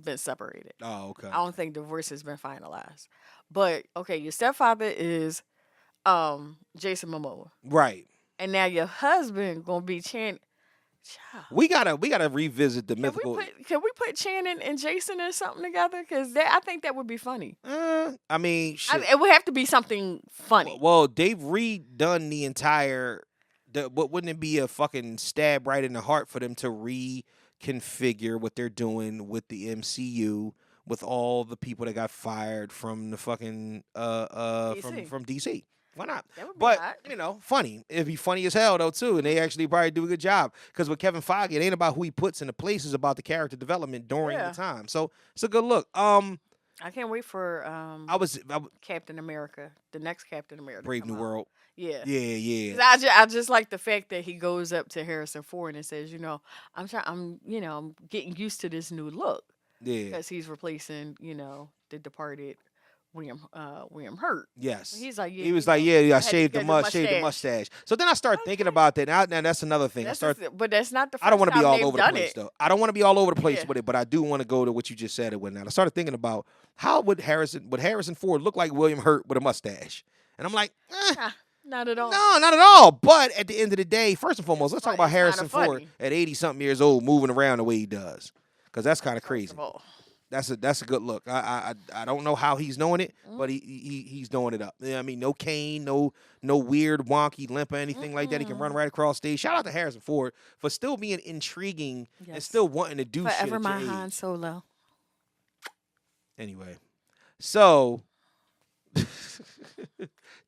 been separated. Oh, okay. I don't think divorce has been finalized. But okay, your stepfather is Jason Momoa. Right. And now your husband gonna be Chan. We gotta revisit the mythical. Can we put Channing and Jason in something together? Because I think that would be funny. I mean, shit. It would have to be something funny. Well, they've redone the entire. Wouldn't it be a fucking stab right in the heart for them to reconfigure what they're doing with the MCU with all the people that got fired from the fucking DC. from DC? Why not? That would be But, hot. funny. It'd be funny as hell, though, too. And they actually probably do a good job. Because with Kevin Feige, it ain't about who he puts in the place. It's about the character development during the time. So, it's a good look. I can't wait for I was Captain America, the next Captain America. Brave New World. Yeah. Yeah. 'Cause I just like the fact that he goes up to Harrison Ford and says, I'm getting used to this new look. Yeah. Because he's replacing, the departed William Hurt. Yes. He's like, he was like, I shaved the mustache. mustache. So then I start thinking about that. Now that's another thing. But that's not the first I don't want to be all time over the they've place, done it. though. I don't want to be all over the place Yeah. with it, but I do want to go to what you just said it with now. I started thinking about how would Harrison Ford look like William Hurt with a mustache? And I'm like, Not at all. no, not at all. But at the end of the day, first and foremost, let's talk about It's Harrison kinda Ford funny. at 80-something years old moving around the way he does. Because that's kind of First crazy. of all. That's a good look. I don't know how he's doing it, but he's doing it up. I mean, no cane, no weird wonky limp or anything like that. He can run right across stage. Shout out to Harrison Ford for still being intriguing and Yes. still wanting to do shit. Forever at my your Han age. Solo. Anyway, so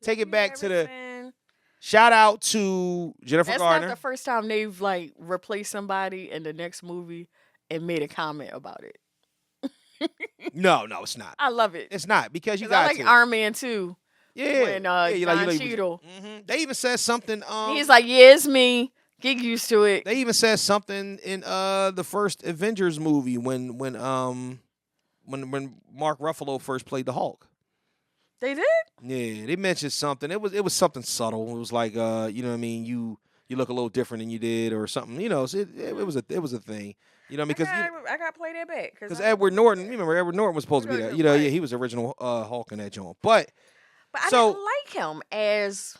take it back to the Harrison. shout out to Jennifer That's Garner. not the first time they've like replaced somebody in the next movie and made a comment about it. No, it's not. I love it. It's not because you 'Cause I got like to. Iron Man too. Yeah, When you Don Cheadle, They even said something. he's like, "Yeah, it's me. Get used to it." They even said something in the first Avengers movie when Mark Ruffalo first played the Hulk. They did. Yeah, they mentioned something. It was something subtle. It was like you know what I mean, you look a little different than you did or something. So it was a thing. You know what I mean? I got to play that back Because Edward Norton, you remember Edward Norton was supposed to be there. Right. Yeah, he was the original Hulk in that joint. But I so didn't like him as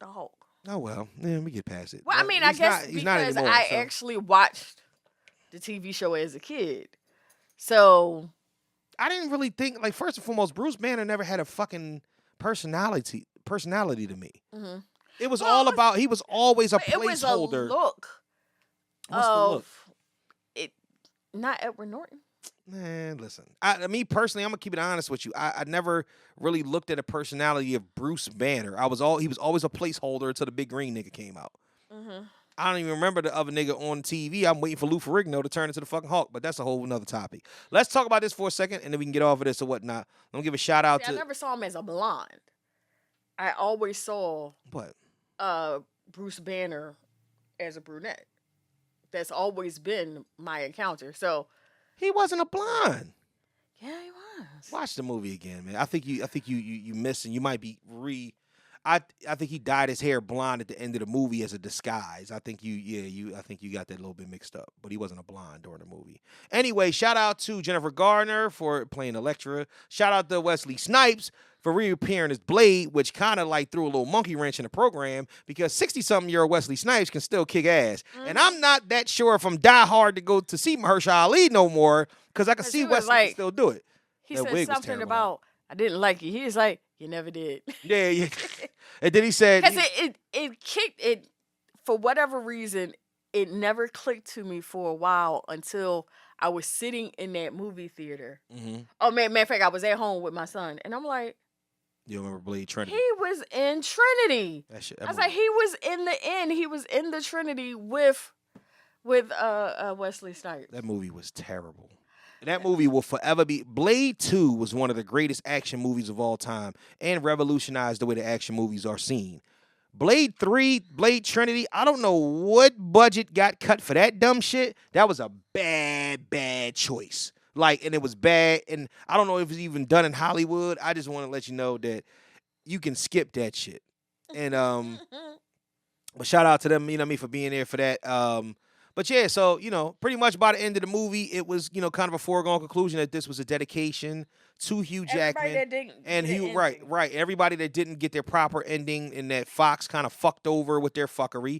the Hulk. oh well, yeah, we get past it. Well, I mean, I He's guess he's not because anymore, I so. actually watched the TV show as a kid, so I didn't really think like first and foremost, Bruce Banner never had a fucking personality to me. mm-hmm. It was all about he was always a it was a placeholder. look What's the look? it. Not Edward Norton. Man, listen. Me personally, I'm gonna keep it honest with you. I never really looked at a personality of Bruce Banner. He was always a placeholder until the big green nigga came out. Mm-hmm. I don't even remember the other nigga on TV. I'm waiting for Lou Ferrigno to turn into the fucking Hulk, but that's a whole nother topic. Let's talk about this for a second, and then we can get off of this or whatnot. I'm gonna give a shout out I to never saw him as a blonde. I always saw what? Bruce Banner as a brunette. That's always been my encounter. So He wasn't a blonde. yeah, he was. Watch the movie again, man. I think you missing. You might be I think he dyed his hair blonde at the end of the movie as a disguise. I think you got that a little bit mixed up. But he wasn't a blonde during the movie. Anyway, shout out to Jennifer Garner for playing Elektra. Shout out to Wesley Snipes for reappearing as Blade, which kind of like threw a little monkey wrench in the program because 60-something-year-old Wesley Snipes can still kick ass. Mm-hmm. And I'm not that sure if I'm die hard to go to see Mahershala Ali no more because I can see Wesley can still do it. He said something about, I didn't like you. He was like, you never did. Yeah. And then he said... Because it kicked, it for whatever reason, it never clicked to me for a while until I was sitting in that movie theater. Mm-hmm. Oh, matter of fact, I was at home with my son. And I'm like... You remember Blade Trinity? He was in Trinity. I was like, he was in the end. He was in the Trinity with Wesley Snipes. That movie was terrible. That movie will forever be... Blade 2 was one of the greatest action movies of all time and revolutionized the way the action movies are seen. Blade 3, Blade Trinity, I don't know what budget got cut for that dumb shit. That was a bad choice. And it was bad, and I don't know if it's even done in Hollywood. I just want to let you know that you can skip that shit. And but shout out to them, for being there for that. But yeah, so, pretty much by the end of the movie, it was, kind of a foregone conclusion that this was a dedication to Hugh Jackman. Right. Everybody that didn't get their proper ending and that Fox kind of fucked over with their fuckery.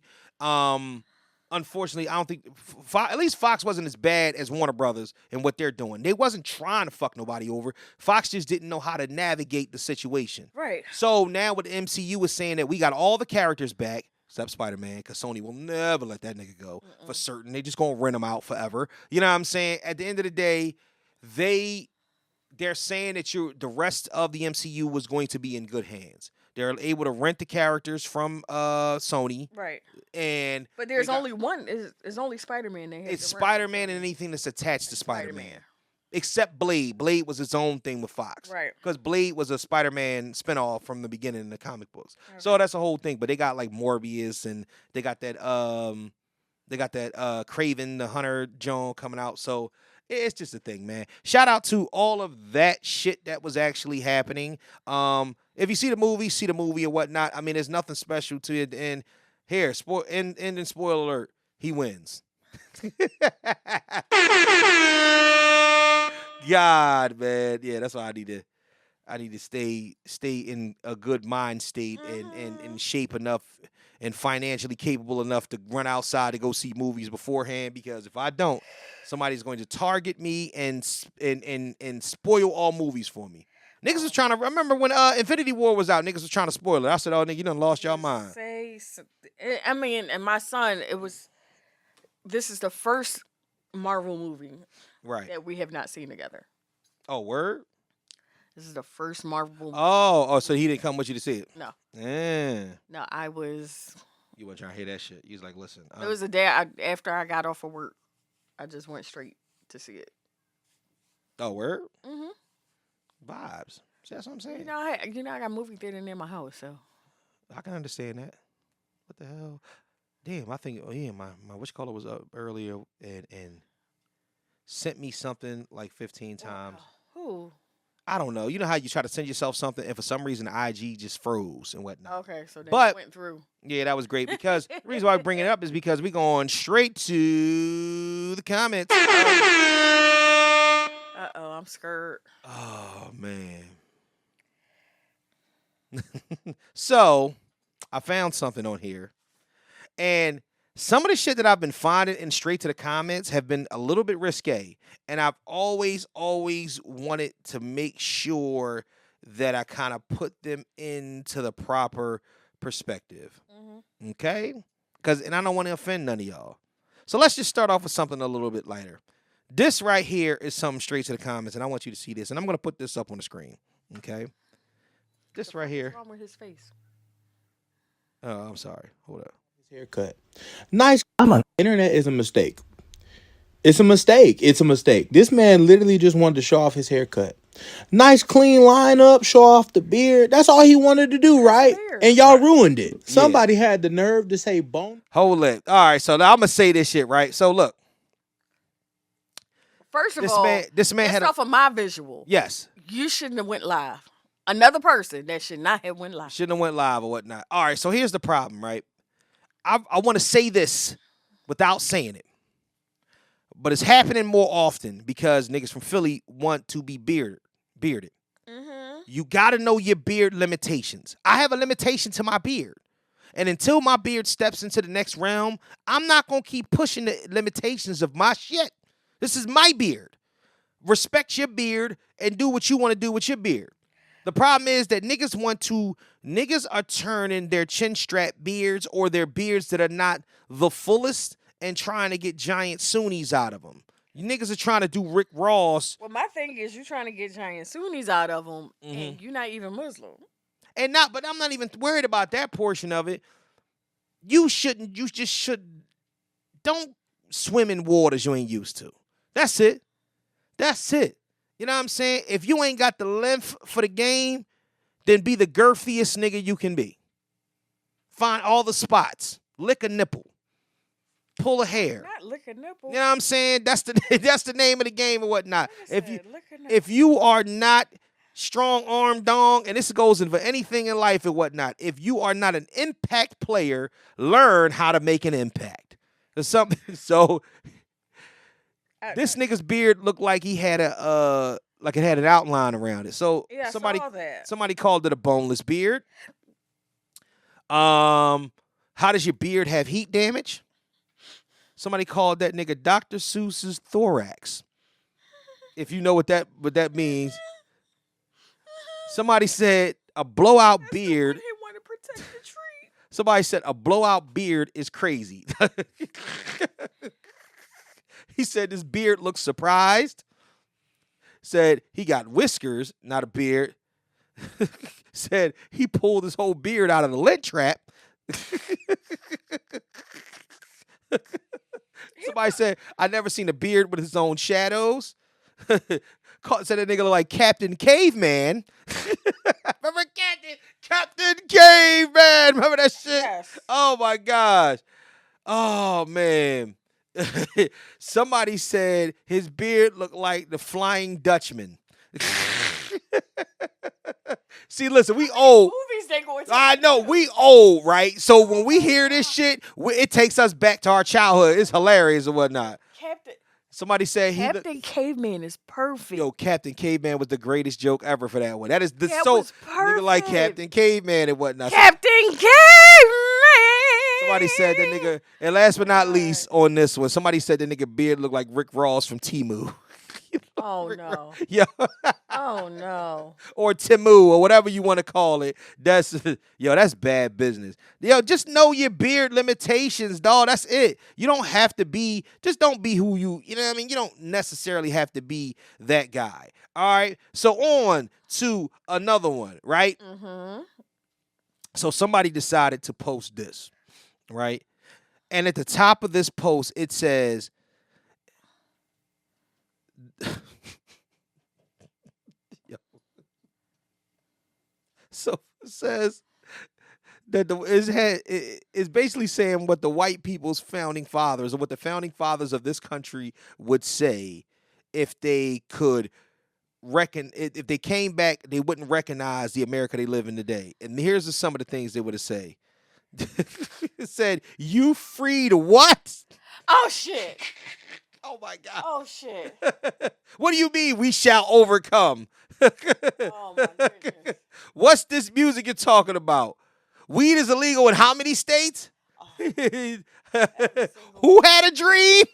Unfortunately, I don't think, at least Fox wasn't as bad as Warner Brothers and what they're doing. They wasn't trying to fuck nobody over. Fox just didn't know how to navigate the situation. Right. So now what the MCU is saying that we got all the characters back, except Spider-Man, because Sony will never let that nigga go for certain. They just going to rent him out forever. You know what I'm saying? At the end of the day, they're saying that the rest of the MCU was going to be in good hands. They're able to rent the characters from Sony. Right. But there's only one. It's only Spider-Man. It's Spider-Man and anything that's attached to Spider-Man. Except Blade. Blade was its own thing with Fox. Right. Because Blade was a Spider-Man spinoff from the beginning in the comic books. Okay. So that's a whole thing. But they got like Morbius and they got that Craven the Hunter Joan coming out. So it's just a thing, man. Shout out to all of that shit that was actually happening. If you see the movie or whatnot, I mean, there's nothing special to it. And here, ending spoiler alert, he wins. God, man. Yeah, that's why I need to stay in a good mind state and in shape enough and financially capable enough to run outside to go see movies beforehand, because if I don't, somebody's going to target me and spoil all movies for me. Niggas was trying to... Remember when Infinity War was out, niggas was trying to spoil it. I said, oh, nigga, you done lost your mind. And my son, this is the first Marvel movie that we have not seen together. Oh, word? This is the first Marvel movie. Oh, so he didn't come with you to see it? No. Yeah. No, I was... You weren't trying to hear that shit. You was like, listen. It was a day after I got off of work. I just went straight to see it. Oh, word? Mm-hmm. Vibes. See, that's what I'm saying. I got a movie theater near my house, so I can understand that. What the hell? Damn, I think my whatchamacallit was up earlier and sent me something like 15 times. Who? I don't know. You know how you try to send yourself something and for some reason IG just froze and whatnot. Okay, so then it went through. Yeah, that was great because the reason why I bring it up is because we're going straight to the comments. Uh-oh, I'm scared. Oh, man. So, I found something on here. And some of the shit that I've been finding in straight to the comments have been a little bit risque. And I've always wanted to make sure that I kind of put them into the proper perspective. Mm-hmm. Okay? And I don't want to offend none of y'all. So let's just start off with something a little bit lighter. This right here is something straight to the comments, and I want you to see this. And I'm going to put this up on the screen. Okay? This right here. What's wrong with his face? Oh, I'm sorry. Hold up. Haircut. Nice. Internet is a mistake. It's a mistake. It's a mistake. This man literally just wanted to show off his haircut. Nice clean lineup, show off the beard. That's all he wanted to do, right? And y'all ruined it. Somebody had the nerve to say bone. Hold it. All right, so now I'm going to say this shit, right? So look. First of all, this man had off of my visual. Yes. You shouldn't have went live. Another person that should not have went live. Shouldn't have went live or whatnot. All right, so here's the problem, right? I want to say this without saying it. But it's happening more often because niggas from Philly want to be bearded. Mm-hmm. You got to know your beard limitations. I have a limitation to my beard. And until my beard steps into the next realm, I'm not going to keep pushing the limitations of my shit. This is my beard. Respect your beard and do what you want to do with your beard. The problem is that niggas are turning their chin strap beards or their beards that are not the fullest and trying to get giant Sunnis out of them. You niggas are trying to do Rick Ross. Well, my thing is you're trying to get giant Sunnis out of them, and you're not even Muslim. But I'm not even worried about that portion of it. You just should. Don't swim in waters you ain't used to. That's it. You know what I'm saying? If you ain't got the length for the game, then be the girthiest nigga you can be. Find all the spots. Lick a nipple. Pull a hair. Not lick a nipple. You know what I'm saying? That's the name of the game or whatnot. If you are not strong arm dong, and this goes in for anything in life and whatnot, if you are not an impact player, learn how to make an impact. So this nigga's beard looked like he had it had an outline around it. So yeah, somebody called it a boneless beard. How does your beard have heat damage? Somebody called that nigga Dr. Seuss's thorax. If you know what that means. Somebody said a blowout beard. He want to protect the tree. Somebody said a blowout beard is crazy. He said this beard looks surprised. Said he got whiskers, not a beard. Said he pulled his whole beard out of the lint trap. Somebody said, I never seen a beard with his own shadows. Said that nigga look like Captain Caveman. Remember Captain Caveman? Remember that shit? Yes. Oh, my gosh. Oh, man. Somebody said his beard looked like the Flying Dutchman. See, listen, we old. Movies they going to. I know, we old, right? So when we hear this shit, it takes us back to our childhood. It's hilarious and whatnot. Somebody said Captain Caveman is perfect. Yo, Captain Caveman was the greatest joke ever for that one. That is was nigga like Captain Caveman and whatnot. Captain Caveman. Somebody said that nigga, and last but not least on this one, somebody said that nigga beard looked like Rick Ross from Temu. Oh no. Yeah. Oh no. Or Timu or whatever you want to call it. That's bad business. Yo, just know your beard limitations, dog. That's it. You don't have to be, just don't be who you know what I mean? You don't necessarily have to be that guy. All right. So on to another one, right? Mm-hmm. So somebody decided to post this, right? And at the top of this post, it says, so it says that it's basically saying what the white people's founding fathers or what the founding fathers of this country would say if they could if they came back, they wouldn't recognize the America they live in today. And here's some of the things they would have said. It said, "You freed what?" Oh shit. Oh my God. Oh shit. What do you mean we shall overcome? Oh my goodness. What's this music you're talking about? Weed is illegal in how many states? Who had a dream?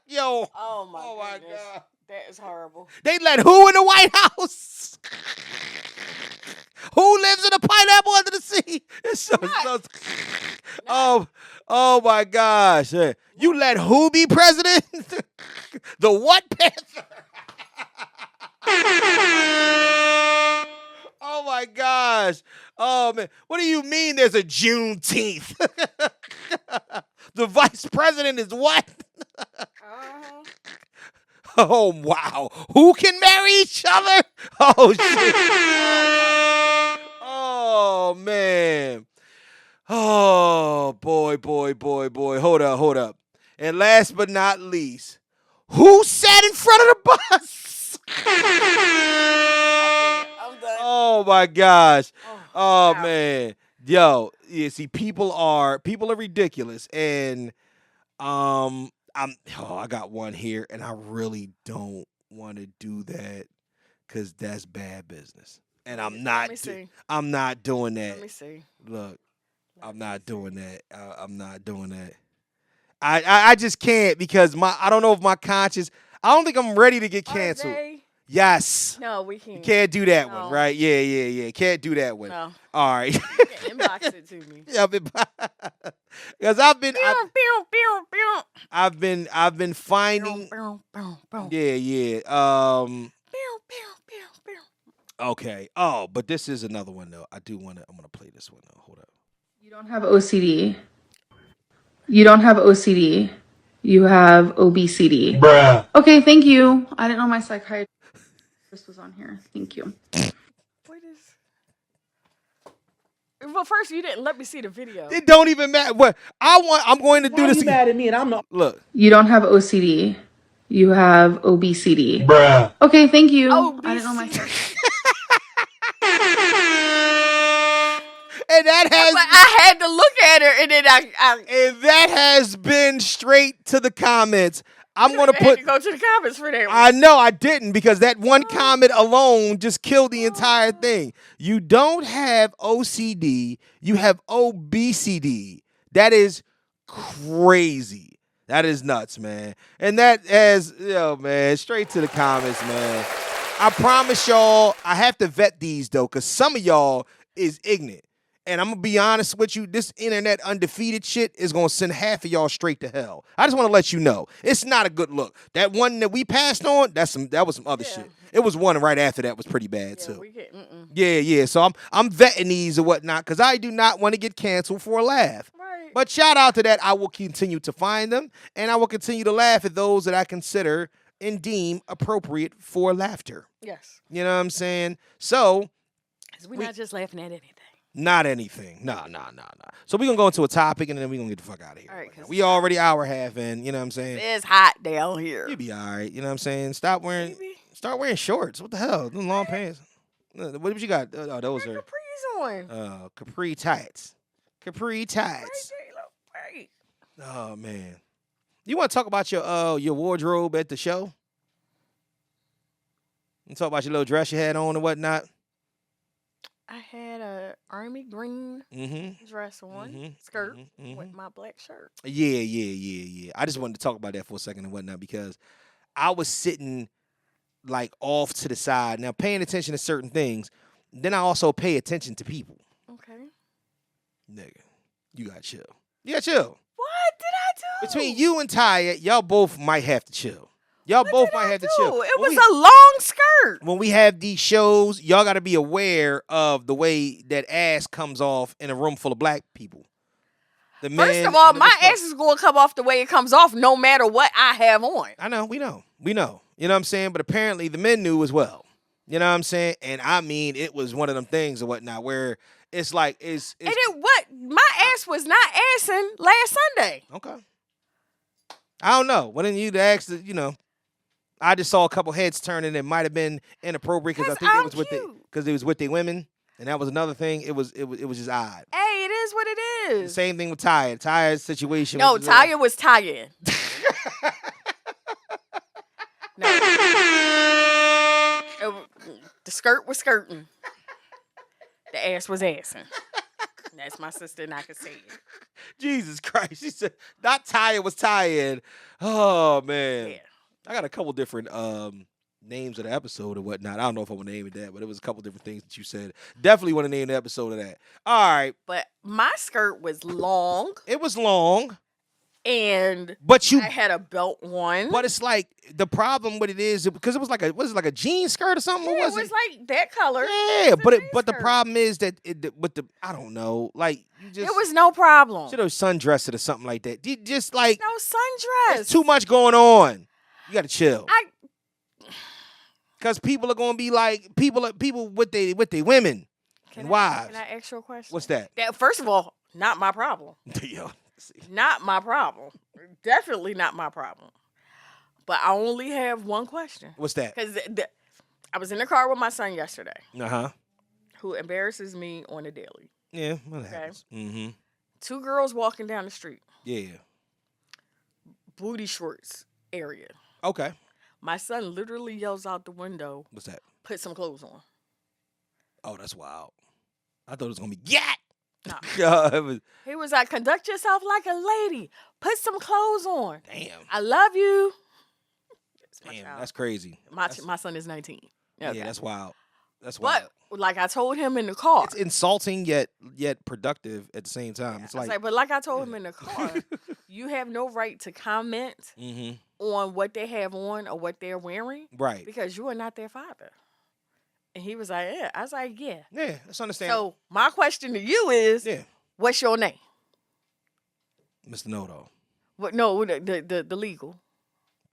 Yo. Oh my goodness. God. That is horrible. They let who in the White House? Who lives in a pineapple under the sea? It's so, oh my gosh. You let who be president? The what Panther? Oh my gosh. Oh man. What do you mean there's a Juneteenth? The vice president is what? Oh wow. Who can marry each other? Oh shit. Oh man. Oh boy. Hold up. And last but not least, who sat in front of the bus? I'm done. Oh my gosh. Oh wow. man. Yo, yeah, see, people are ridiculous. And I got one here, and I really don't want to do that because that's bad business. And I'm not doing that. Let me see. Look, I'm not doing that. I'm not doing that. I just can't because I don't know if my conscience. I don't think I'm ready to get canceled. Yes. No, we can't. You can't do that No. one, right? Yeah. Can't do that one. No. All right. You can inbox it to me. Yeah, because I've been finding. Yeah. Okay. Oh, but this is another one though. I'm gonna play this one though. Hold up. You don't have OCD. You don't have OCD. You have obesity. Bruh. Okay, thank you. I didn't know my psychiatrist was on here. Thank you. What is? Well, first you didn't let me see the video. It don't even matter. What I'm going to do this. You mad at me and I'm not. Look. You don't have OCD. You have obesity. Bruh. Okay, thank you. Obesity. I didn't know my And that has. But I had to look at her, and then And that has been straight to the comments. I'm gonna had put. to go to the comments for that. I know I didn't because that one comment alone just killed the entire thing. You don't have OCD, you have obesity. That is crazy. That is nuts, man. And that has, man, straight to the comments, man. I promise y'all, I have to vet these though, because some of y'all is ignorant. And I'm going to be honest with you, this internet undefeated shit is going to send half of y'all straight to hell. I just want to let you know. It's not a good look. That one that we passed on, that was some other shit. It was one right after that was pretty bad, too. Yeah. So I'm vetting these or whatnot because I do not want to get canceled for a laugh. Right. But shout out to that. I will continue to find them, and I will continue to laugh at those that I consider and deem appropriate for laughter. Yes. You know what I'm saying? So. We're not just laughing at anything. Not anything. No. So we're going to go into a topic, and then we're going to get the fuck out of here. All right, we already hour half in, you know what I'm saying? It's hot down here. You'll be all right, you know what I'm saying? Start wearing shorts. What the hell? Them long pants. What you got? Oh, those are Capris on. capri tights. Capri tights. Right. Oh, man. You want to talk about your wardrobe at the show? You talk about your little dress you had on and whatnot? I had a army green dress on, skirt with my black shirt. Yeah. I just wanted to talk about that for a second and whatnot because I was sitting like off to the side. Now, paying attention to certain things, then I also pay attention to people. Okay. Nigga, you got chill. You got chill. What did I do? Between you and Taya, y'all both might have to chill. Y'all both might have to chill. It was a long skirt. When we have these shows, y'all got to be aware of the way that ass comes off in a room full of black people. First of all, my ass is going to come off the way it comes off no matter what I have on. I know, we know. You know what I'm saying? But apparently the men knew as well. You know what I'm saying? And I mean, it was one of them things or whatnot where it's like, it's and my ass was not assing last Sunday. Okay. I don't know. Why didn't you ask, I just saw a couple heads turning. It might have been inappropriate because I think it was with their women, and that was another thing. It was just odd. Hey, it is what it is. Same thing with Taya. Taya's situation. No, Taya was Taya. The skirt was skirting. The ass was assing. That's my sister, and I can say it. Jesus Christ. She said, not Taya was Taya. Oh, man. Yeah. I got a couple different names of the episode or whatnot. I don't know if I want to name it that, but it was a couple different things that you said. Definitely want to name the episode of that. All right. But my skirt was long. It was long. And But I had a belt on. But it's like the problem with it is because it was like a jean skirt or something. Yeah, Or it was like that color. Yeah, but the problem is that with the I don't know, like you just There was no problem. should have sundressed it or something like that. You just like No sundress. there's too much going on. You got to chill. Because people are gonna be like people with they women and wives. Can I ask you a question? What's that? First of all, not my problem. Yo, Not my problem. Definitely not my problem. But I only have one question. What's that? Because I was in the car with my son yesterday, Uh-huh. who embarrasses me on a daily. Yeah, what happens? Mm-hmm. 2 girls walking down the street. Yeah. Booty shorts area. Okay. My son literally yells out the window, What's that? put some clothes on. Oh, that's wild. I thought it was gonna be yeah. No. It was, He was like, conduct yourself like a lady. Put some clothes on. damn. I love you. Damn, that's crazy. My son is 19. Okay. Yeah, that's wild. That's wild. But like I told him in the car. It's insulting yet productive at the same time. It's like, but like I told him in the car, you have no right to comment on what they have on or what they're wearing. Right. Because you are not their father. And he was like, yeah. I was like, yeah. Yeah, that's understandable. So my question to you is, Yeah. what's your name? Mr. Noto. What? No, the legal.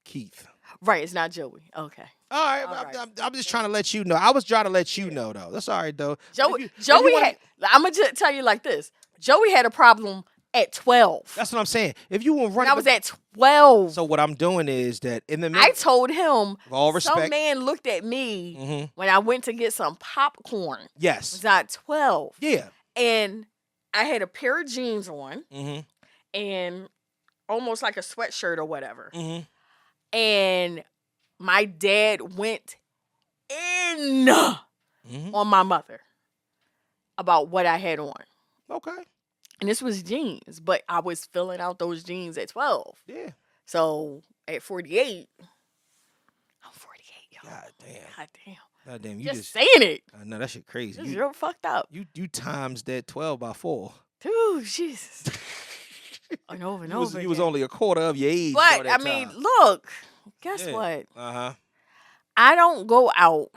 Keith. Right, it's not Joey. Okay. All right, All right. I'm just trying to let you know. I was trying to let you know, though. That's all right, though. Joey wanna- had, I'm going to tell you like this. Joey had a problem at 12. That's what I'm saying. If you were running, When I was at 12. So what I'm doing is that in the I told him, with all respect, some man looked at me when I went to get some popcorn. Yes. I was at 12. Yeah. And I had a pair of jeans on Mm-hmm. and almost like a sweatshirt or whatever. Mm-hmm. And my dad went in on my mother about what I had on. Okay. And this was jeans, but I was filling out those jeans at 12. Yeah. So at 48, I'm 48, y'all. God damn. God damn. God damn. You Just saying it. I know that shit crazy. You're fucked up. You times that 12 by 4. Dude, Jesus. And over and over. You was again. only a quarter of your age. But, during that I mean, time. look, guess Yeah. what? Uh-huh. I don't go out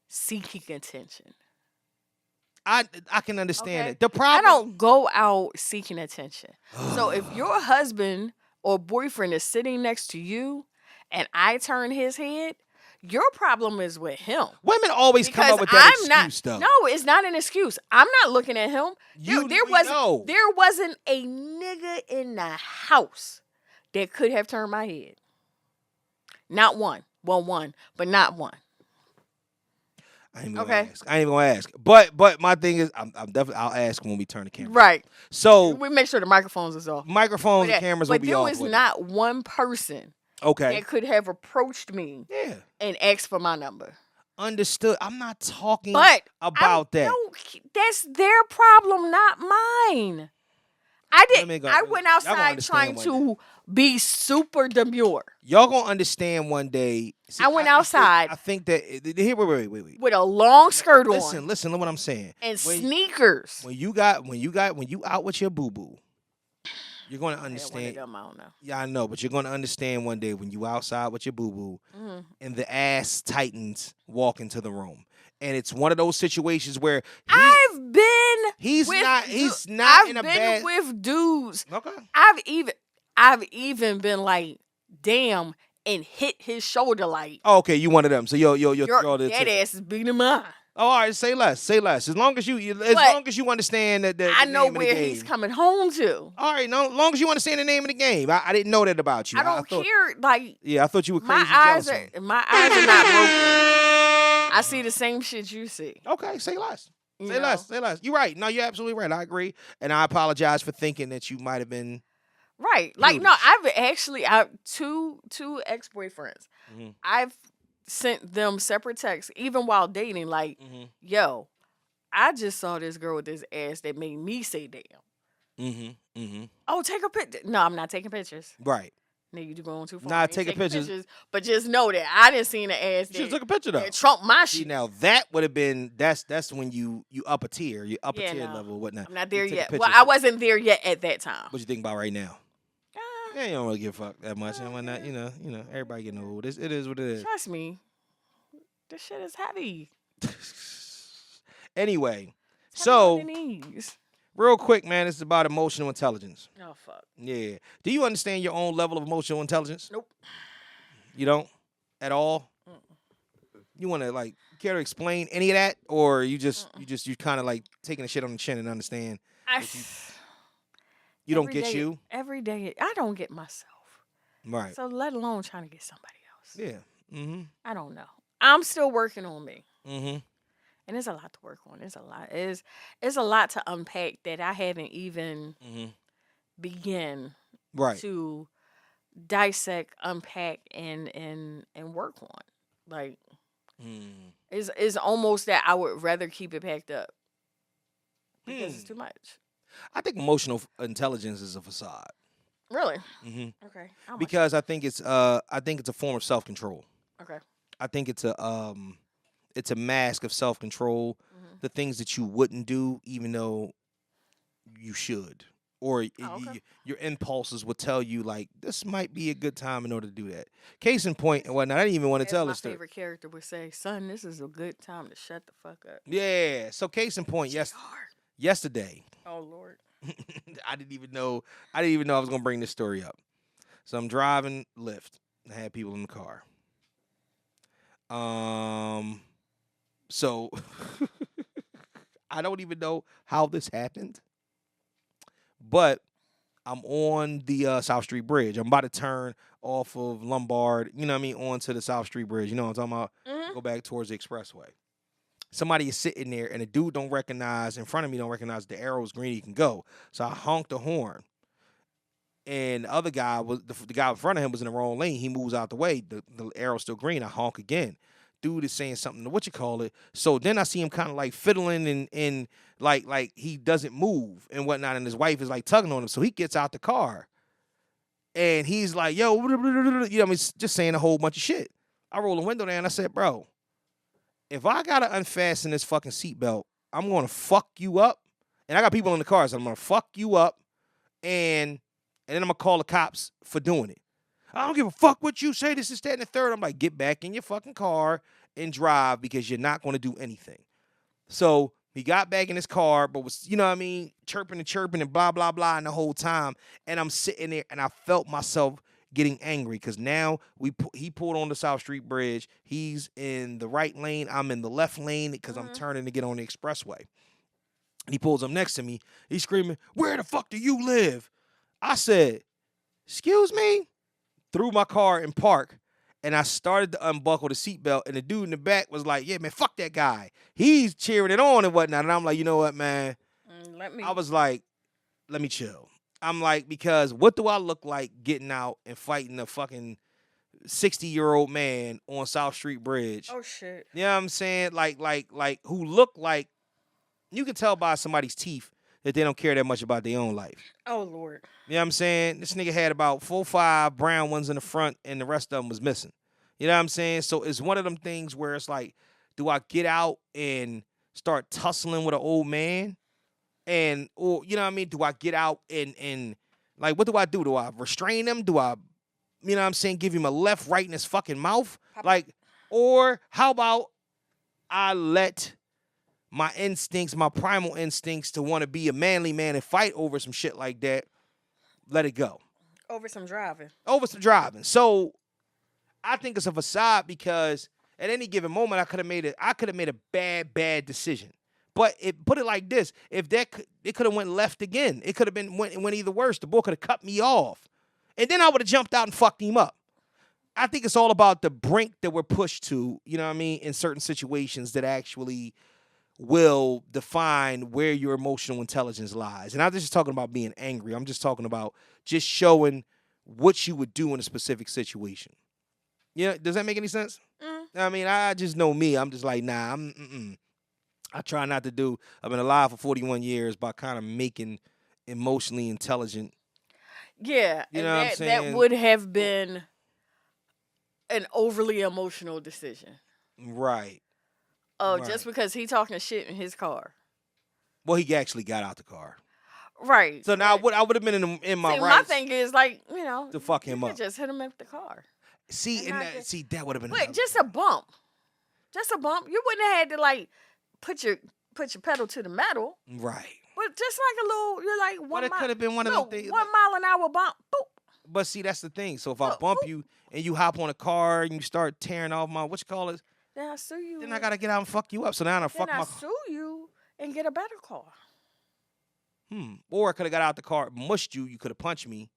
seeking attention. I can understand Okay? it. The problem I don't go out seeking attention. So if your husband or boyfriend is sitting next to you and I turn his head, your problem is with him. Women always come Because up with that I'm excuse, though. No, it's not an excuse. I'm not looking at him. We There wasn't a nigga in the house that could have turned my head. Not one. Well, one, but not one. I ain't even gonna ask. I ain't even gonna ask. But my thing is, I'm definitely I'll ask when we turn the camera. Right. So We make sure the microphones is off. microphones and cameras will But be there off. was with it. not one person Okay. that could have approached me Yeah. and asked for my number. Understood. I'm not talking But about that. That's their problem, not mine. I Women did. gonna- I went y'all gonna outside understand trying one to be super demure Y'all gonna understand one day. See, I went outside. I think that here. Wait. with a long skirt Listen, on listen to what I'm saying. and When- sneakers. When you out with your boo boo, you're gonna I understand. don't know. Yeah, I know, but you're gonna understand one day when you outside with your boo boo, and the ass tightens walk into the room, and it's one of those situations where I've been. he's with not I've in a been bad. with dudes. Okay. I've even been like, damn, and hit his shoulder like, Oh, okay, you one of them. So yo, your throw the that ass is beating mine. Oh, all right, say less. As long as you understand that I know name of the where game. he's coming home to. All right, no, as long as you understand the name of the game. I didn't know that about you. I don't thought, care. Like, Yeah, I thought you were crazy. my eyes jealous of are me. not broken. I see the same shit you see. Okay, say less. You Say know? less. Say less. You're right. No, you're absolutely right. I agree, and I apologize for thinking that you might have been. Right. Like, no, I've two ex-boyfriends. Mhm. I've sent them separate texts, even while dating, like, Mhm. yo, I just saw this girl with this ass that made me say damn. Mm-hmm. Mm-hmm. Oh, take a picture. No, I'm not taking pictures. Right. Nigga, you going too far. Nah, I ain't taking pictures. But just know that I didn't see the ass You should have that, took a picture though. that trumped my See, shit. now that would have been that's when you up a tier, you upper Yeah, tier no. level, whatnot. I'm not there You take a yet. picture. Well, I wasn't there yet at that time. What you think about right now? I Yeah, you don't really give a fuck that much and whatnot. Everybody getting old. It is what it is. Trust me, this shit is heavy. Anyway, It's heavy on so the knees. real quick, man, it's about emotional intelligence. Oh fuck. Yeah. Do you understand your own level of emotional intelligence? Nope. You don't at all. You want to care to explain any of that, or you kind of like taking the shit on the chin and understand you don't get you every day. I don't get myself. right. So let alone trying to get somebody else. Yeah. Mm-hmm. I don't know. I'm still working on me. Mm-hmm. And there's a lot to work on. It's a lot. It's a lot to unpack that I haven't even begin Right. to dissect, unpack, and work on. Like, it's almost that I would rather keep it packed up because it's too much. I think emotional intelligence is a facade. Really? Mm-hmm. Okay. Because I think it's a form of self-control. Okay. I think it's a mask of self-control. The things that you wouldn't do, even though you should, or your impulses would tell you like this might be a good time in order to do that. Case in point, and whatnot. I didn't even want to tell this story. My favorite character would say, "Son, this is a good time to shut the fuck up." Yeah. So case in point, yesterday. Oh Lord. I didn't even know I was gonna bring this story up. So I'm driving Lyft. I had people in the car. So I don't even know how this happened, but I'm on the South Street Bridge. I'm about to turn off of Lombard, onto the South Street Bridge. You know what I'm talking about? Go back towards the expressway. Somebody is sitting there, and the dude in front of me don't recognize the arrow's green, he can go. So I honked the horn. And the other guy, the guy in front of him was in the wrong lane. He moves out the way. The arrow's still green. I honk again. Dude is saying something to So then I see him kind of like fiddling and like he doesn't move and whatnot. And his wife is like tugging on him. So he gets out the car. And he's like, yo, just saying a whole bunch of shit. I roll the window down and I said, bro, if I got to unfasten this fucking seatbelt, I'm going to fuck you up. And I got people in the car, so I'm going to fuck you up. And then I'm going to call the cops for doing it. I don't give a fuck what you say. This is that and the third. I'm like, get back in your fucking car and drive because you're not going to do anything. So he got back in his car, but was, chirping and blah, blah, blah, and the whole time. And I'm sitting there and I felt myself getting angry because now he pulled on the South Street Bridge. He's in the right lane. I'm in the left lane because I'm turning to get on the expressway. And he pulls up next to me. He's screaming, where the fuck do you live? I said, excuse me? Threw my car in park, and I started to unbuckle the seatbelt, and the dude in the back was like, yeah, man, fuck that guy. He's cheering it on and whatnot. And I'm like, you know what, man? I was like, let me chill. I'm like, because what do I look like getting out and fighting a fucking 60-year-old man on South Street Bridge? Oh, shit. You know what I'm saying? Like, who look like, you can tell by somebody's teeth that they don't care that much about their own life. Oh, Lord. You know what I'm saying? This nigga had about 4 or 5 brown ones in the front, and the rest of them was missing. You know what I'm saying? So it's one of them things where it's like, do I get out and start tussling with an old man? Or you know what I mean? Do I get out and like, what do I do? Do I restrain him? Do I, you know what I'm saying, give him a left, right in his fucking mouth? Like, or how about I let my instincts, my primal instincts to want to be a manly man and fight over some shit like that, let it go. Over some driving. So I think it's a facade because at any given moment I could have made a bad decision. But put it like this: if it could have went left again, it could have went either worse. The boy could have cut me off, and then I would have jumped out and fucked him up. I think it's all about the brink that we're pushed to. You know what I mean? In certain situations that actually will define where your emotional intelligence lies. And I'm just talking about being angry. I'm just talking about just showing what you would do in a specific situation. Yeah, does that make any sense? I mean, I just know me. I'm just like, nah, I try not to do. I've been alive for 41 years by kind of making emotionally intelligent. Yeah, you know what I'm saying? That would have been an overly emotional decision. Right. Oh, right. Just because he talking shit in his car. Well, he actually got out the car. Right. So now I would have been in my See, rights. my thing is like, to fuck him you up. could just hit him with the car. See, and not see, that would have been. But just a bump. Just a bump. You wouldn't have had to like put your pedal to the metal. Right. But just like a little, you're like 1 mile. But it could have been one of them things. 1 mile an hour bump. Boop. But see, that's the thing. So if I bump you and you hop on a car and you start tearing off my Then I sue you. then I gotta get out and fuck you up. So now I fuck my. Sue you and get a better car. Or I could have got out the car, mushed you. You could have punched me.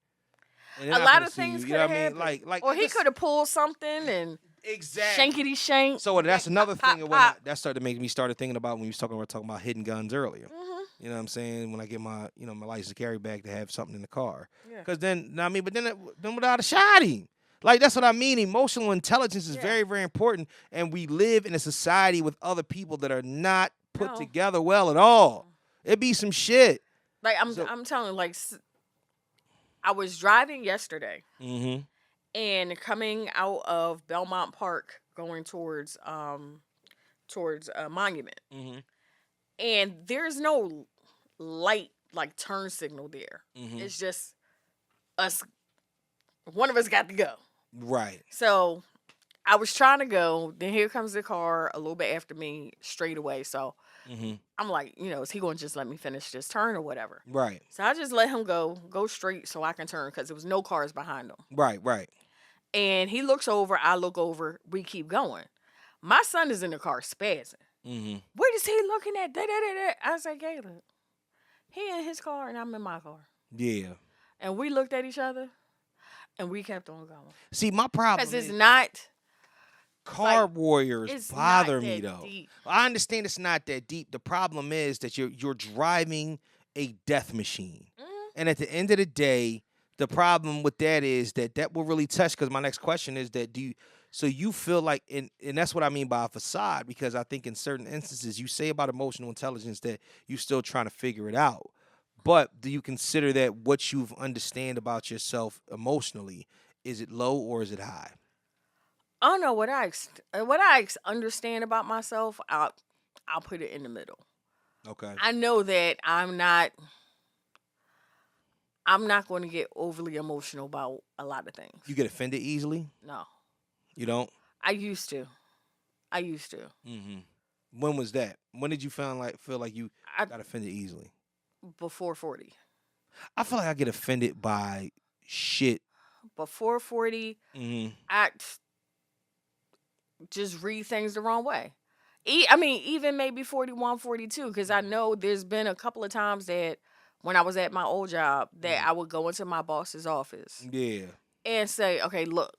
And A lot of things could have happened. Like, or he could have pulled something and shankety shank. So that's another pop, thing. pop. That started to make me started thinking about when we were talking about hidden guns earlier. Mm-hmm. You know what I'm saying? When I get my my license to carry back to have something in the car. Yeah. Because then without a shot him. Like, that's what I mean. Emotional intelligence is very, very important. And we live in a society with other people that are not put together well at all. It be some shit. Like, I'm telling you, like, I was driving yesterday and coming out of Belmont Park going towards Monument. And there's no light, like, turn signal there. It's just us. One of us got to go. Right. So I was trying to go. Then here comes the car a little bit after me straight away. So I'm like, is he going to just let me finish this turn or whatever? Right. So I just let him go straight so I can turn because there was no cars behind him. Right. And he looks over, I look over, we keep going. My son is in the car spazzing. What is he looking at? I was like, Caleb, he in his car and I'm in my car. Yeah. And we looked at each other and we kept on going. See, my problem because it's not. Car warriors bother me though. Deep. I understand it's not that deep. The problem is that you're driving a death machine, and at the end of the day, the problem with that is that will really touch. Because my next question is that so you feel like, and that's what I mean by a facade, because I think in certain instances you say about emotional intelligence that you're still trying to figure it out. But do you consider that what you've understand about yourself emotionally, is it low or is it high? I don't know what I understand about myself. I'll put it in the middle. Okay. I know that I'm not going to get overly emotional about a lot of things. You get offended easily? No. You don't? I used to. Mm-hmm. When was that? When did you feel like you got offended easily? Before 40. I feel like I get offended by shit. Before 40, I just read things the wrong way. Even maybe 41, 42, because I know there's been a couple of times that when I was at my old job that I would go into my boss's office. Yeah. And say, okay, look,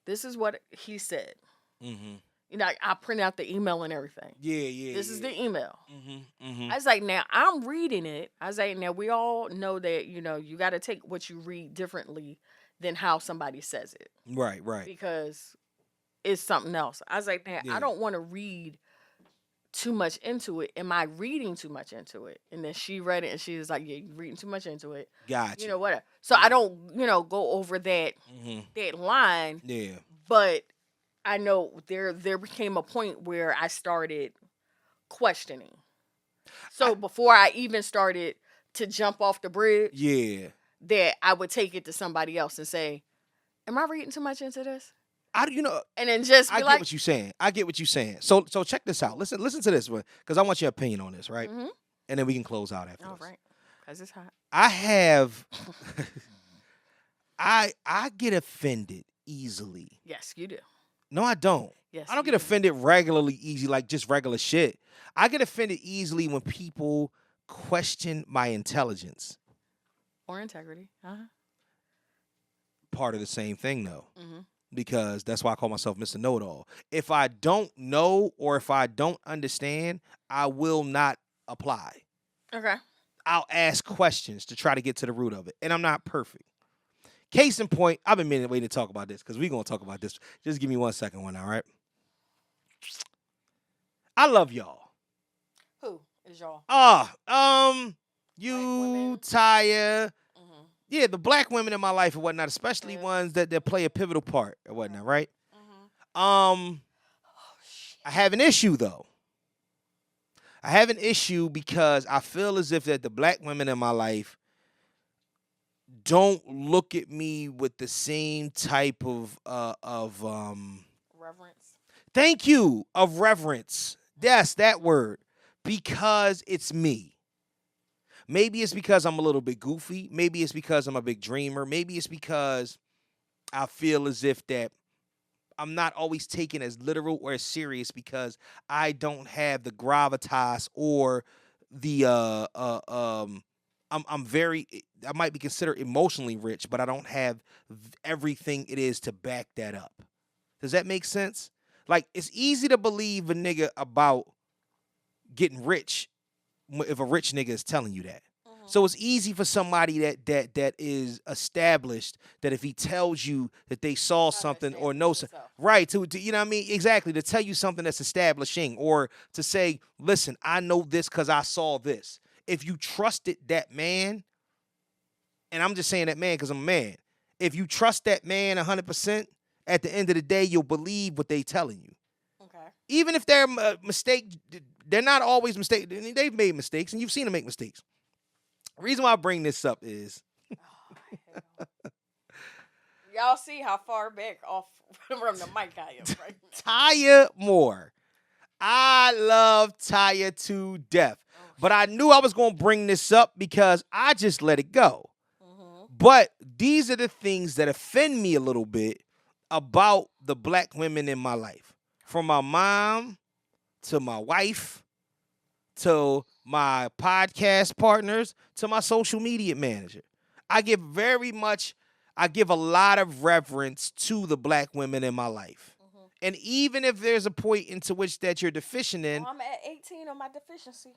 this is what he said. I print out the email and everything. Yeah. This is the email. I was like, now I'm reading it. I was like, now we all know that, you got to take what you read differently than how somebody says it. Right. Because it's something else. I was like, man, I don't want to read too much into it. Am I reading too much into it? And then she read it and she was like, yeah, you're reading too much into it. Gotcha. Whatever. So I don't, go over that line. Yeah. But I know there became a point where I started questioning. So before I even started to jump off the bridge, that I would take it to somebody else and say, am I reading too much into this? And then just be I get what you're saying. I get what you're saying. So check this out. Listen to this one, because I want your opinion on this, right? And then we can close out after all this. Right, because it's hot. I have, I get offended easily. Yes, you do. No, I don't. Yes, I don't get offended regularly easy, like just regular shit. I get offended easily when people question my intelligence. Or integrity. Part of the same thing, though. Because that's why I call myself Mr. Know-It-All. If I don't know or if I don't understand, I will not apply. Okay. I'll ask questions to try to get to the root of it. And I'm not perfect. Case in point, I've been waiting to talk about this because we're going to talk about this. Just give me 1 second, all right? I love y'all. Who is y'all? You, Taya. Yeah, the black women in my life and whatnot, especially ones that play a pivotal part or whatnot, right? I have an issue, though. I have an issue because I feel as if that the black women in my life don't look at me with the same type of Reverence. thank you, of reverence. Yes, that word. Because it's me. Maybe it's because I'm a little bit goofy. Maybe it's because I'm a big dreamer. Maybe it's because I feel as if that I'm not always taken as literal or as serious because I don't have the gravitas or the I'm very I might be considered emotionally rich, but I don't have everything it is to back that up. Does that make sense? Like it's easy to believe a nigga about getting rich if a rich nigga is telling you that. So it's easy for somebody that is established that if he tells you that they saw something or know something, right? To you know what I mean? Exactly, to tell you something that's establishing or to say, listen, I know this because I saw this. If you trusted that man, and I'm just saying that man because I'm a man. If you trust that man 100%, at the end of the day, you'll believe what they telling you. Okay. Even if they're they're not always mistakes. They've made mistakes, and you've seen them make mistakes. The reason why I bring this up is y'all see how far back off from the mic I am, right? Taya Moore. I love Taya to death. But I knew I was going to bring this up because I just let it go. But these are the things that offend me a little bit about the black women in my life. From my mom to my wife to my podcast partners to my social media manager. I give a lot of reverence to the black women in my life. And even if there's a point into which that you're deficient in. I'm at 18 on my deficiency.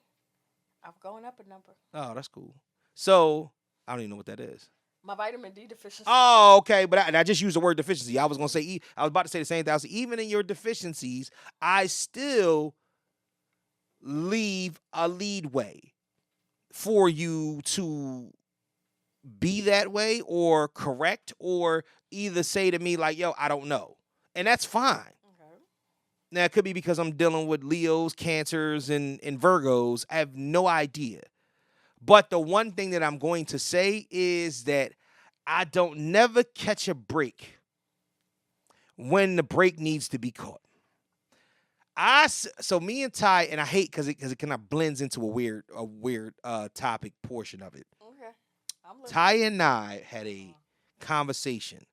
I'm going up a number. Oh, that's cool. So, I don't even know what that is. My vitamin D deficiency. Oh, okay. But I just used the word deficiency. I was about to say the same thing. I was even in your deficiencies, I still leave a leadway for you to be that way or correct or either say to me like, yo, I don't know. And that's fine. Okay. Now, it could be because I'm dealing with Leos, Cancers, and Virgos. I have no idea. But the one thing that I'm going to say is that I don't never catch a break when the break needs to be caught. So me and Ty, and I hate because it kind of blends into a weird topic portion of it. Okay. Ty and I had a conversation.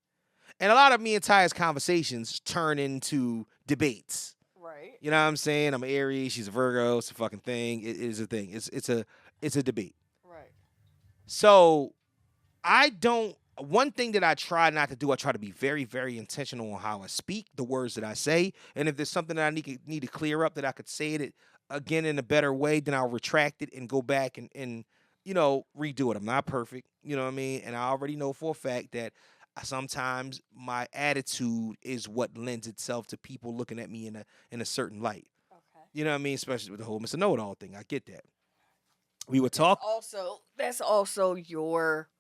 And a lot of me and Ty's conversations turn into debates. Right. You know what I'm saying? I'm an Aries, she's a Virgo, it's a fucking thing. It is a thing. It's a debate. Right. So one thing that I try not to do, I try to be very, very intentional on how I speak, the words that I say. And if there's something that I need to clear up that I could say it again in a better way, then I'll retract it and go back and redo it. I'm not perfect, you know what I mean? And I already know for a fact that sometimes my attitude is what lends itself to people looking at me in a certain light. Okay. You know what I mean? Especially with the whole Mr. Know-It-All thing. I get that. We were talking. That's also your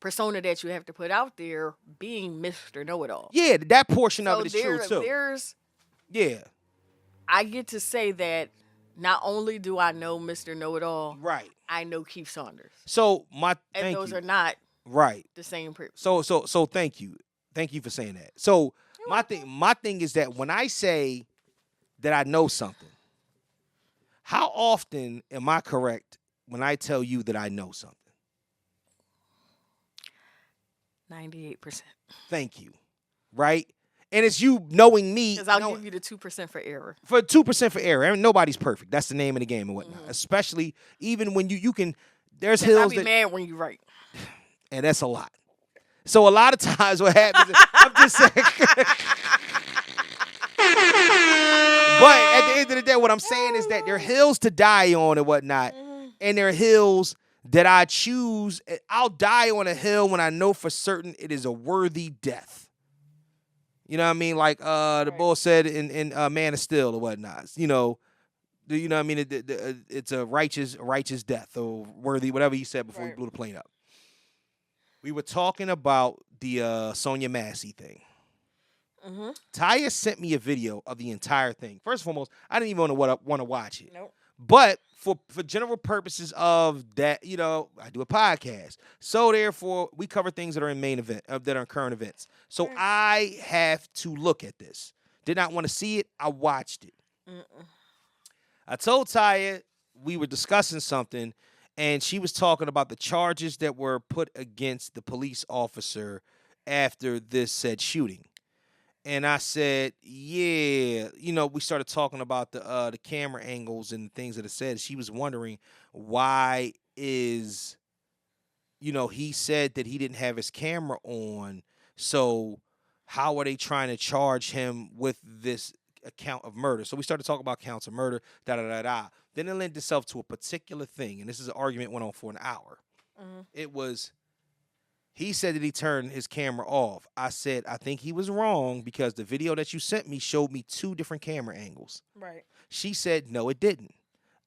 persona that you have to put out there, being Mr. Know-It-All. Yeah, that portion of it is true too. Yeah. I get to say that not only do I know Mr. Know-It-All, right, I know Keith Saunders. So those are not right the same person. So thank you for saying that. So my thing is that when I say that I know something, how often am I correct when I tell you that I know something? 98%. Thank you. Right? And it's you knowing me. Because I'll give you the 2% for error. For 2% for error. Nobody's perfect. That's the name of the game and whatnot. Mm-hmm. Especially even when you can. There's hills I'll be mad when you're right. And that's a lot. So a lot of times what happens is, I'm just saying. But at the end of the day, what I'm saying is that there are hills to die on and whatnot. And there are hills that I choose. I'll die on a hill when I know for certain it is a worthy death. You know what I mean? Like the bull said in Man of Steel or whatnot. You know what I mean? It's a righteous death or worthy, whatever he said before he blew the plane up. We were talking about the Sonia Massey thing. Mm-hmm. Taya sent me a video of the entire thing. First and foremost, I didn't even want to watch it. Nope. But for general purposes of that, I do a podcast. So therefore, we cover things that are in main event, that are in current events. So I have to look at this. Did not want to see it. I watched it. I told Taya we were discussing something, and she was talking about the charges that were put against the police officer after this said shooting. And I said, yeah, we started talking about the camera angles and things that it said. She was wondering why is, he said that he didn't have his camera on. So how are they trying to charge him with this account of murder? So we started talking about counts of murder, da-da-da-da. Then it lent itself to a particular thing. And this is an argument went on for an hour. It was, he said that he turned his camera off. I said, I think he was wrong because the video that you sent me showed me 2 different camera angles. Right. She said, no, it didn't.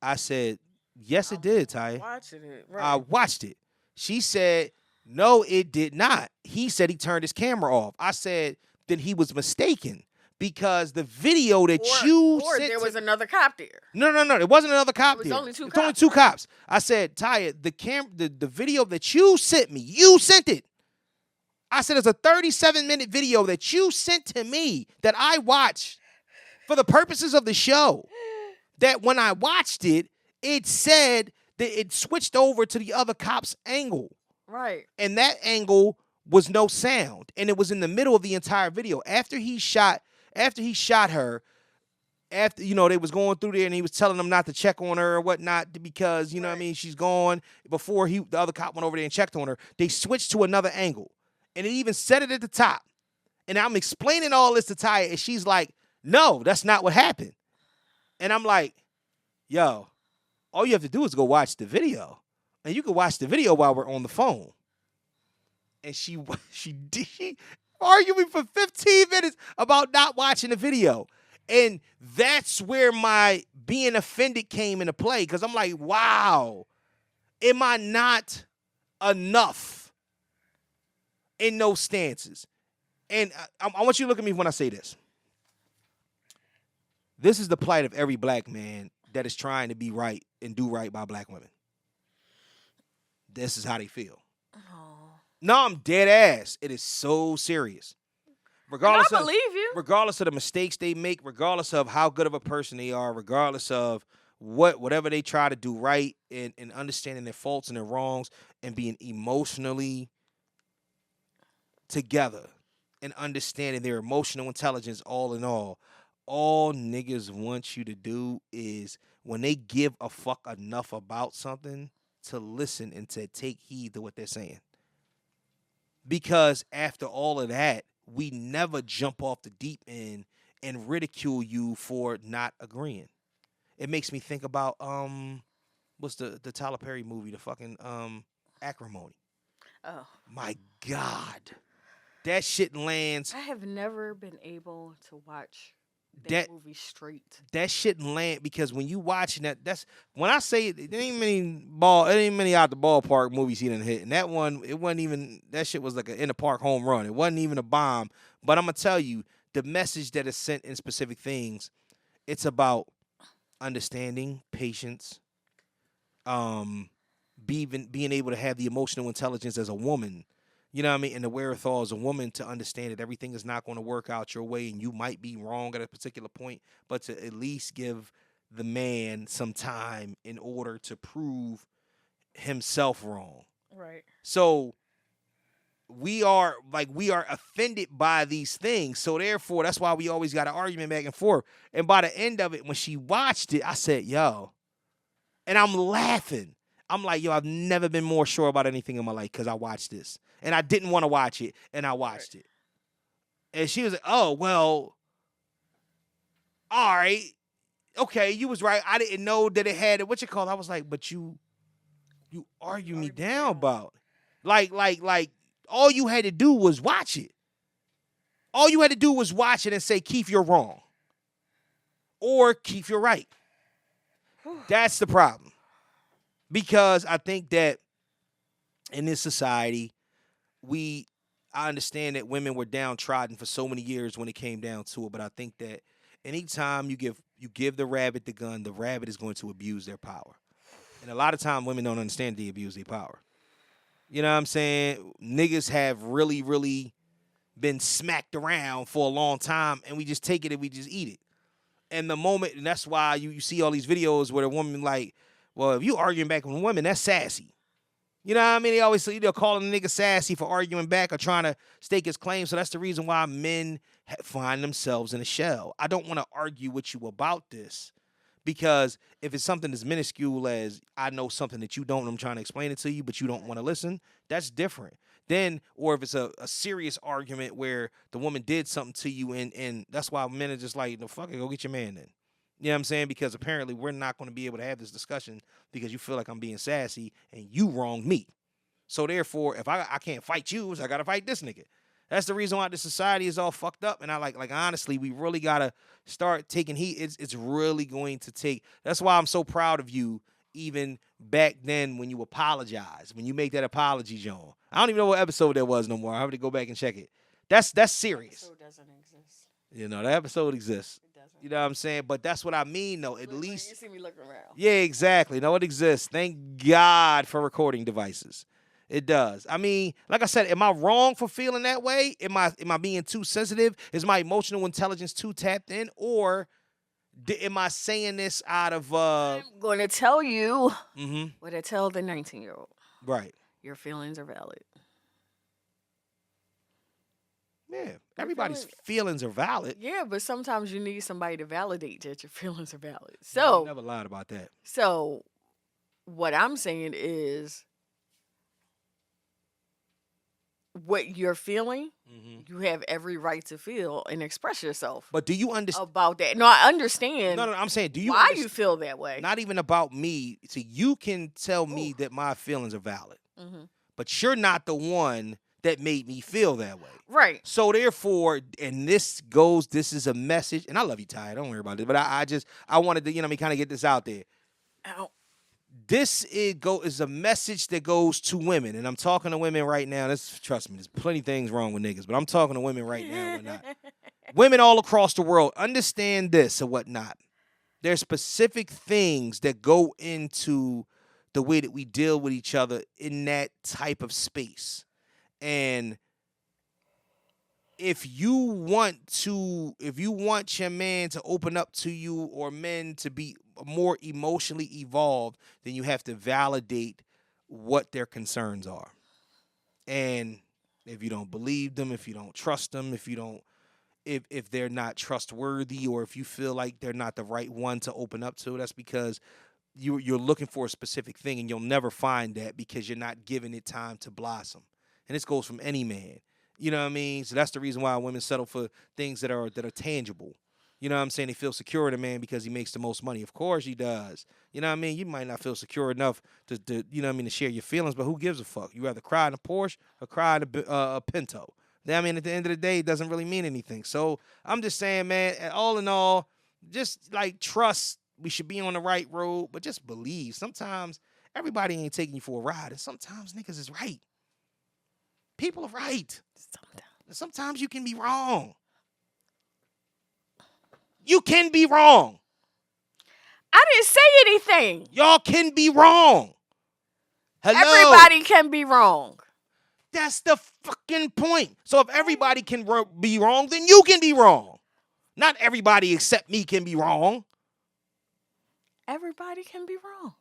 I said, yes, it did, Ty. Watching it. Right. I watched it. She said, no, it did not. He said he turned his camera off. I said, then he was mistaken because the video that you or sent there was another cop there. No. It wasn't another cop It was there. only 2 It's cops. only 2 cops. I said, Taya, the video that you sent me, you sent it. I said, it's a 37-minute video that you sent to me that I watched for the purposes of the show. That when I watched it, it said that it switched over to the other cop's angle. Right. And that angle was no sound. And it was in the middle of the entire video. After he shot her, after, they was going through there and he was telling them not to check on her or whatnot because, what I mean, she's gone. Before the other cop went over there and checked on her, they switched to another angle. And it even said it at the top. And I'm explaining all this to Taya, and she's like, no, that's not what happened. And I'm like, yo, all you have to do is go watch the video. And you can watch the video while we're on the phone. And she argued me for 15 minutes about not watching the video. And that's where my being offended came into play. Because I'm like, wow, am I not enough in those stances? And I want you to look at me when I say this. This is the plight of every black man that is trying to be right and do right by black women. This is how they feel. Oh. No, I'm dead ass. It is so serious. I believe you. Regardless of the mistakes they make, regardless of how good of a person they are, regardless of whatever they try to do right and understanding their faults and their wrongs and being emotionally together and understanding their emotional intelligence all in all niggas want you to do is when they give a fuck enough about something to listen and to take heed to what they're saying. Because after all of that, we never jump off the deep end and ridicule you for not agreeing. It makes me think about what's the Tyler Perry movie, the fucking Acrimony. Oh my God. That shit lands. I have never been able to watch that movie straight. That shit land because when you watching that's when I say it ain't many out the ballpark movies he done hit. And that one, it wasn't even, that shit was like an in the park home run. It wasn't even a bomb. But I'm gonna tell you, the message that is sent in specific things, it's about understanding, patience, being able to have the emotional intelligence as a woman. You know what I mean? And the wherewithal as a woman to understand that everything is not going to work out your way and you might be wrong at a particular point, but to at least give the man some time in order to prove himself wrong. Right. So we are offended by these things. So therefore, that's why we always got an argument back and forth. And by the end of it, when she watched it, I said, yo, and I'm laughing. I'm like, yo, I've never been more sure about anything in my life because I watched this. And I didn't want to watch it, and I watched it. And she was like, oh, well, all right. Okay, you was right. I didn't know that it had it. What you call it? I was like, but you argue me down about it. Like, all you had to do was watch it. All you had to do was watch it and say, Keith, you're wrong. Or Keith, you're right. That's the problem. Because I think that in this society, I understand that women were downtrodden for so many years when it came down to it, but I think that anytime you give you give the rabbit the gun, the rabbit is going to abuse their power. And a lot of time women don't understand they abuse their power. You know what I'm saying? Niggas have really, really been smacked around for a long time, and we just take it and we just eat it. And the moment, and that's why you see all these videos where the woman like, well, if you arguing back with a woman, that's sassy. You know what I mean? They always say they're calling a nigga sassy for arguing back or trying to stake his claim. So that's the reason why men find themselves in a shell. I don't want to argue with you about this because if it's something as minuscule as I know something that you don't and I'm trying to explain it to you, but you don't want to listen, that's different. Then, or if it's a serious argument where the woman did something to you and that's why men are just like, no, fuck it, go get your man then. You know what I'm saying? Because apparently we're not going to be able to have this discussion because you feel like I'm being sassy and you wronged me. So therefore, if I can't fight you, so I got to fight this nigga. That's the reason why the society is all fucked up. And I like honestly, we really got to start taking heat. It's really going to take. That's why I'm so proud of you even back then when you apologize, when you make that apology, John. I don't even know what episode that was no more. I have to go back and check it. That's serious. Episode doesn't exist. You know, that episode exists. It doesn't. You know what I'm saying? But that's what I mean, though. At least you see me looking around. Yeah, exactly. No, it exists. Thank God for recording devices. It does. I mean, like I said, am I wrong for feeling that way? Am I being too sensitive? Is my emotional intelligence too tapped in? Or am I saying this out of I'm going to tell you mm-hmm. what I tell the 19-year-old. Right. Your feelings are valid. Yeah, everybody's feelings are valid. Yeah, but sometimes you need somebody to validate that your feelings are valid. So I never lied about that. So what I'm saying is what you're feeling, you have every right to feel and express yourself. But do you understand about that? No, I understand. No, I'm saying, do you why you feel that way? Not even about me. So you can tell me that my feelings are valid, but you're not the one that made me feel that way. Right. So therefore, and this is a message, and I love you, Ty, don't worry about it, but I wanted to, kind of get this out there. Ow. This is a message that goes to women, and I'm talking to women right now. Trust me, there's plenty of things wrong with niggas, but I'm talking to women right now and whatnot. Women all across the world, understand this or whatnot. There's specific things that go into the way that we deal with each other in that type of space. And if you want your man to open up to you or men to be more emotionally evolved, then you have to validate what their concerns are. And if you don't believe them, if you don't trust them, if they're not trustworthy, or if you feel like they're not the right one to open up to, that's because you're looking for a specific thing, and you'll never find that because you're not giving it time to blossom. And this goes from any man. You know what I mean? So that's the reason why women settle for things that are tangible. You know what I'm saying? They feel secure in a man because he makes the most money. Of course he does. You know what I mean? You might not feel secure enough to you know what I mean, to share your feelings, but who gives a fuck? You rather cry in a Porsche or cry in a Pinto. I mean, at the end of the day, it doesn't really mean anything. So I'm just saying, man, all in all, just like trust, we should be on the right road, but just believe. Sometimes everybody ain't taking you for a ride, and sometimes niggas is right. People are right. Sometimes you can be wrong. You can be wrong. I didn't say anything. Y'all can be wrong. Hello? Everybody can be wrong. That's the fucking point. So if everybody can be wrong, then you can be wrong. Not everybody except me can be wrong. Everybody can be wrong.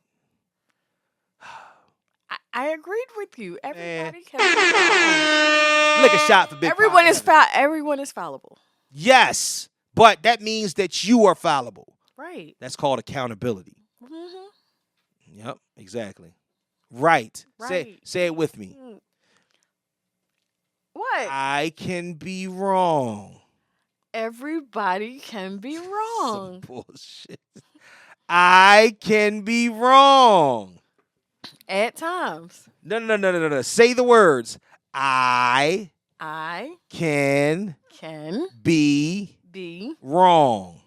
I agreed with you. Everybody can be wrong. Lick a shot for Big Everyone is fallible. Yes, but that means that you are fallible. Right. That's called accountability. Mm-hmm. Yep, exactly. Right. Say it with me. What? I can be wrong. Everybody can be wrong. Some bullshit. I can be wrong. At times. No. Say the words. I can be wrong.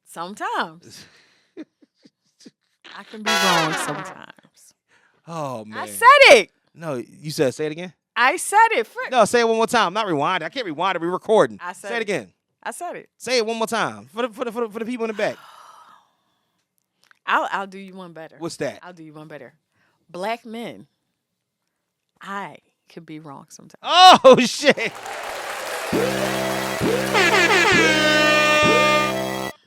Sometimes. I can be wrong sometimes. Oh, man. I said it. No, you said say it again? I said it. No, say it one more time. Not rewind. I can't rewind it. We're recording. I said say it again. I said it. Say it one more time for the people in the back. I'll do you one better. What's that? I'll do you one better. Black men, I could be wrong sometimes. Oh shit!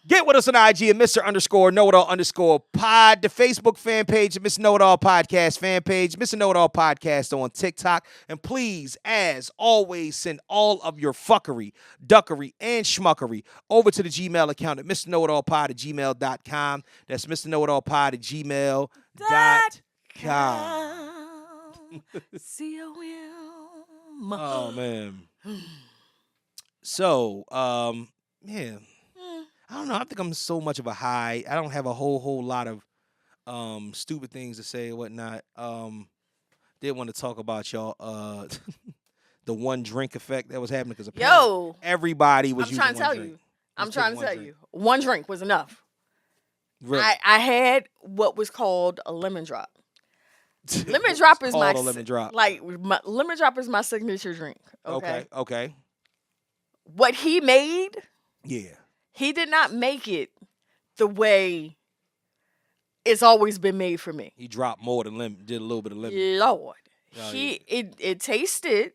Get with us on IG at Mr_Know-It-All_pod, the Facebook fan page at Mr. Know-It-All Podcast fan page, Mr. Know-It-All Podcast on TikTok. And please, as always, send all of your fuckery, duckery, and schmuckery over to the Gmail account at MrKnowItAllPod@gmail.com. That's MrKnowItAllPod@gmail.com. C-O-M. Oh, man. So, yeah. I don't know. I think I'm so much of a high. I don't have a whole lot of stupid things to say and whatnot. Did want to talk about y'all the one drink effect that was happening because everybody was using one drink. I'm trying to tell you. One drink was enough. Really? I had what was called a lemon drop. Lemon drop is my lemon drop. Lemon drop is my signature drink. Okay. What he made, Yeah. he did not make it the way it's always been made for me. He dropped more than lemon, did a little bit of lemon. Lord. Oh, It tasted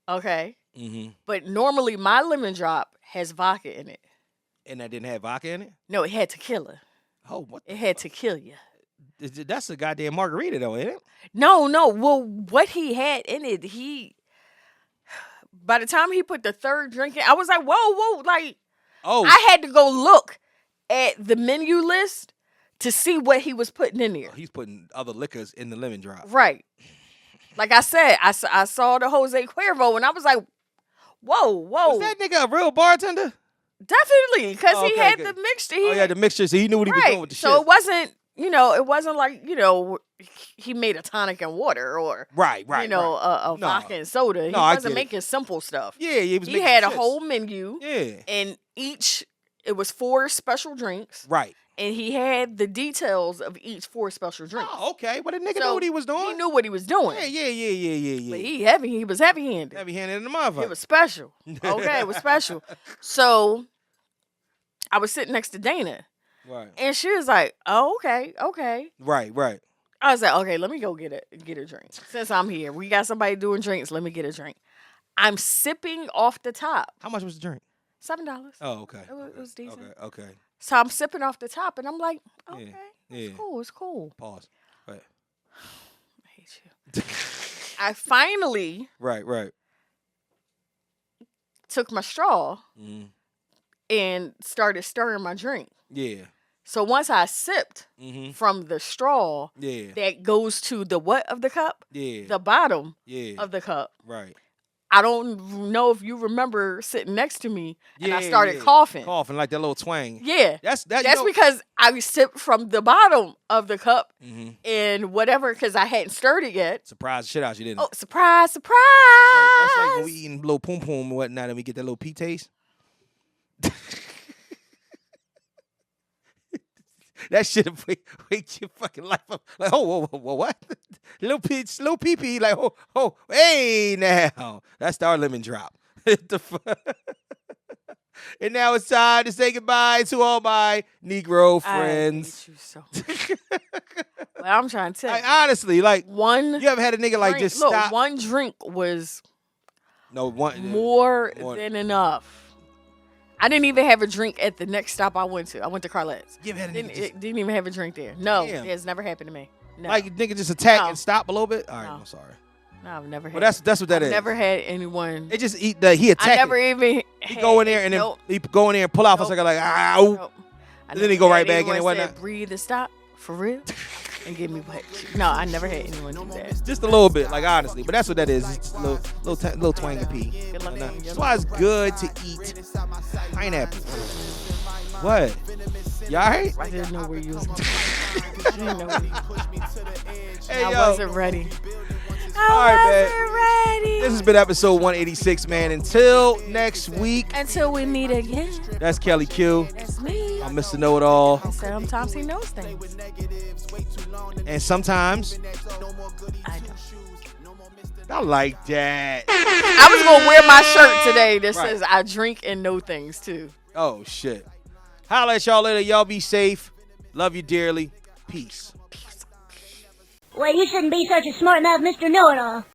okay. Mm-hmm. But normally my lemon drop has vodka in it. And that didn't have vodka in it? No, it had tequila. Oh, what? It had to kill you. That's a goddamn margarita though, ain't it? No. Well, what he had in it, by the time he put the third drink in, I was like, whoa, like, I had to go look at the menu list to see what he was putting in there. He's putting other liquors in the lemon drop. Right. Like I said, I saw the Jose Cuervo and I was like, whoa. Was that nigga a real bartender? Definitely, because he had the mixture. He had the mixture, so he knew what he was doing with the shit. So it wasn't like, he made a tonic and water or right. A vodka and soda. He wasn't making simple stuff. Yeah, he had a whole menu. Yeah. And it was 4 special drinks. Right. And he had the details of each 4 special drinks. Oh, okay. But the nigga knew what he was doing. He knew what he was doing. Yeah. But he was heavy-handed. Heavy-handed in the motherfucker. It was special. Okay, it was special. So I was sitting next to Dana. Right. And she was like, oh, okay. Right. I was like, okay, let me go get a drink. Since I'm here, we got somebody doing drinks. Let me get a drink. I'm sipping off the top. How much was the drink? $7. Oh, okay. It was decent. Okay. So I'm sipping off the top, and I'm like, okay, it's cool. Pause. Right. I hate you. I finally right took my straw and started stirring my drink. Yeah. So once I sipped from the straw that goes to the what of the cup? Yeah. The bottom of the cup. Right. I don't know if you remember sitting next to me and I started coughing. Coughing like that little twang. Yeah. That's because I sipped from the bottom of the cup and whatever, because I hadn't stirred it yet. Surprise the shit out you, didn't it? Oh, surprise. That's like when we eating little poom poom and whatnot and we get that little pea taste. That shit wake your fucking life up. Like, what? Little pee pee. Like, hey now. That's our lemon drop. And now it's time to say goodbye to all my Negro friends. I hate you so much. Well, I'm trying to tell you. Like, honestly, like, you ever had a nigga like just stop? One drink was more than enough. I didn't even have a drink at the next stop I went to. I went to Carlette's. You ever had a nigga didn't even have a drink there. No, Damn. it's never happened to me. No. Like, nigga just attack and stop a little bit? All right, I'm sorry. No, I've never had. Well, that's what that is. I've never had anyone. It just he attacked. I never even. He go in there and then he go in there and pull out for a second like ow. And then he go right back in and whatnot. Breathe and stop for real. And give me what? No, I never had anyone do that. Just a little bit, like honestly, but that's what that is. It's just a little twang of pee. That's why it's good to eat pineapple. What? You alright? I didn't know where you was going. Hey, I yo. wasn't ready. All right, man. Ready. This has been episode 186, man. Until next week. Until we meet again. That's Kellie Q. That's me. I'm Mr. Know-It-All. Sometimes he knows things. And sometimes I don't. I like that. I was gonna wear my shirt today that says I drink and know things too. Oh shit. Holla at y'all later. Y'all be safe. Love you dearly. Peace. Well, you shouldn't be such a smart mouth, Mr. Know-It-All.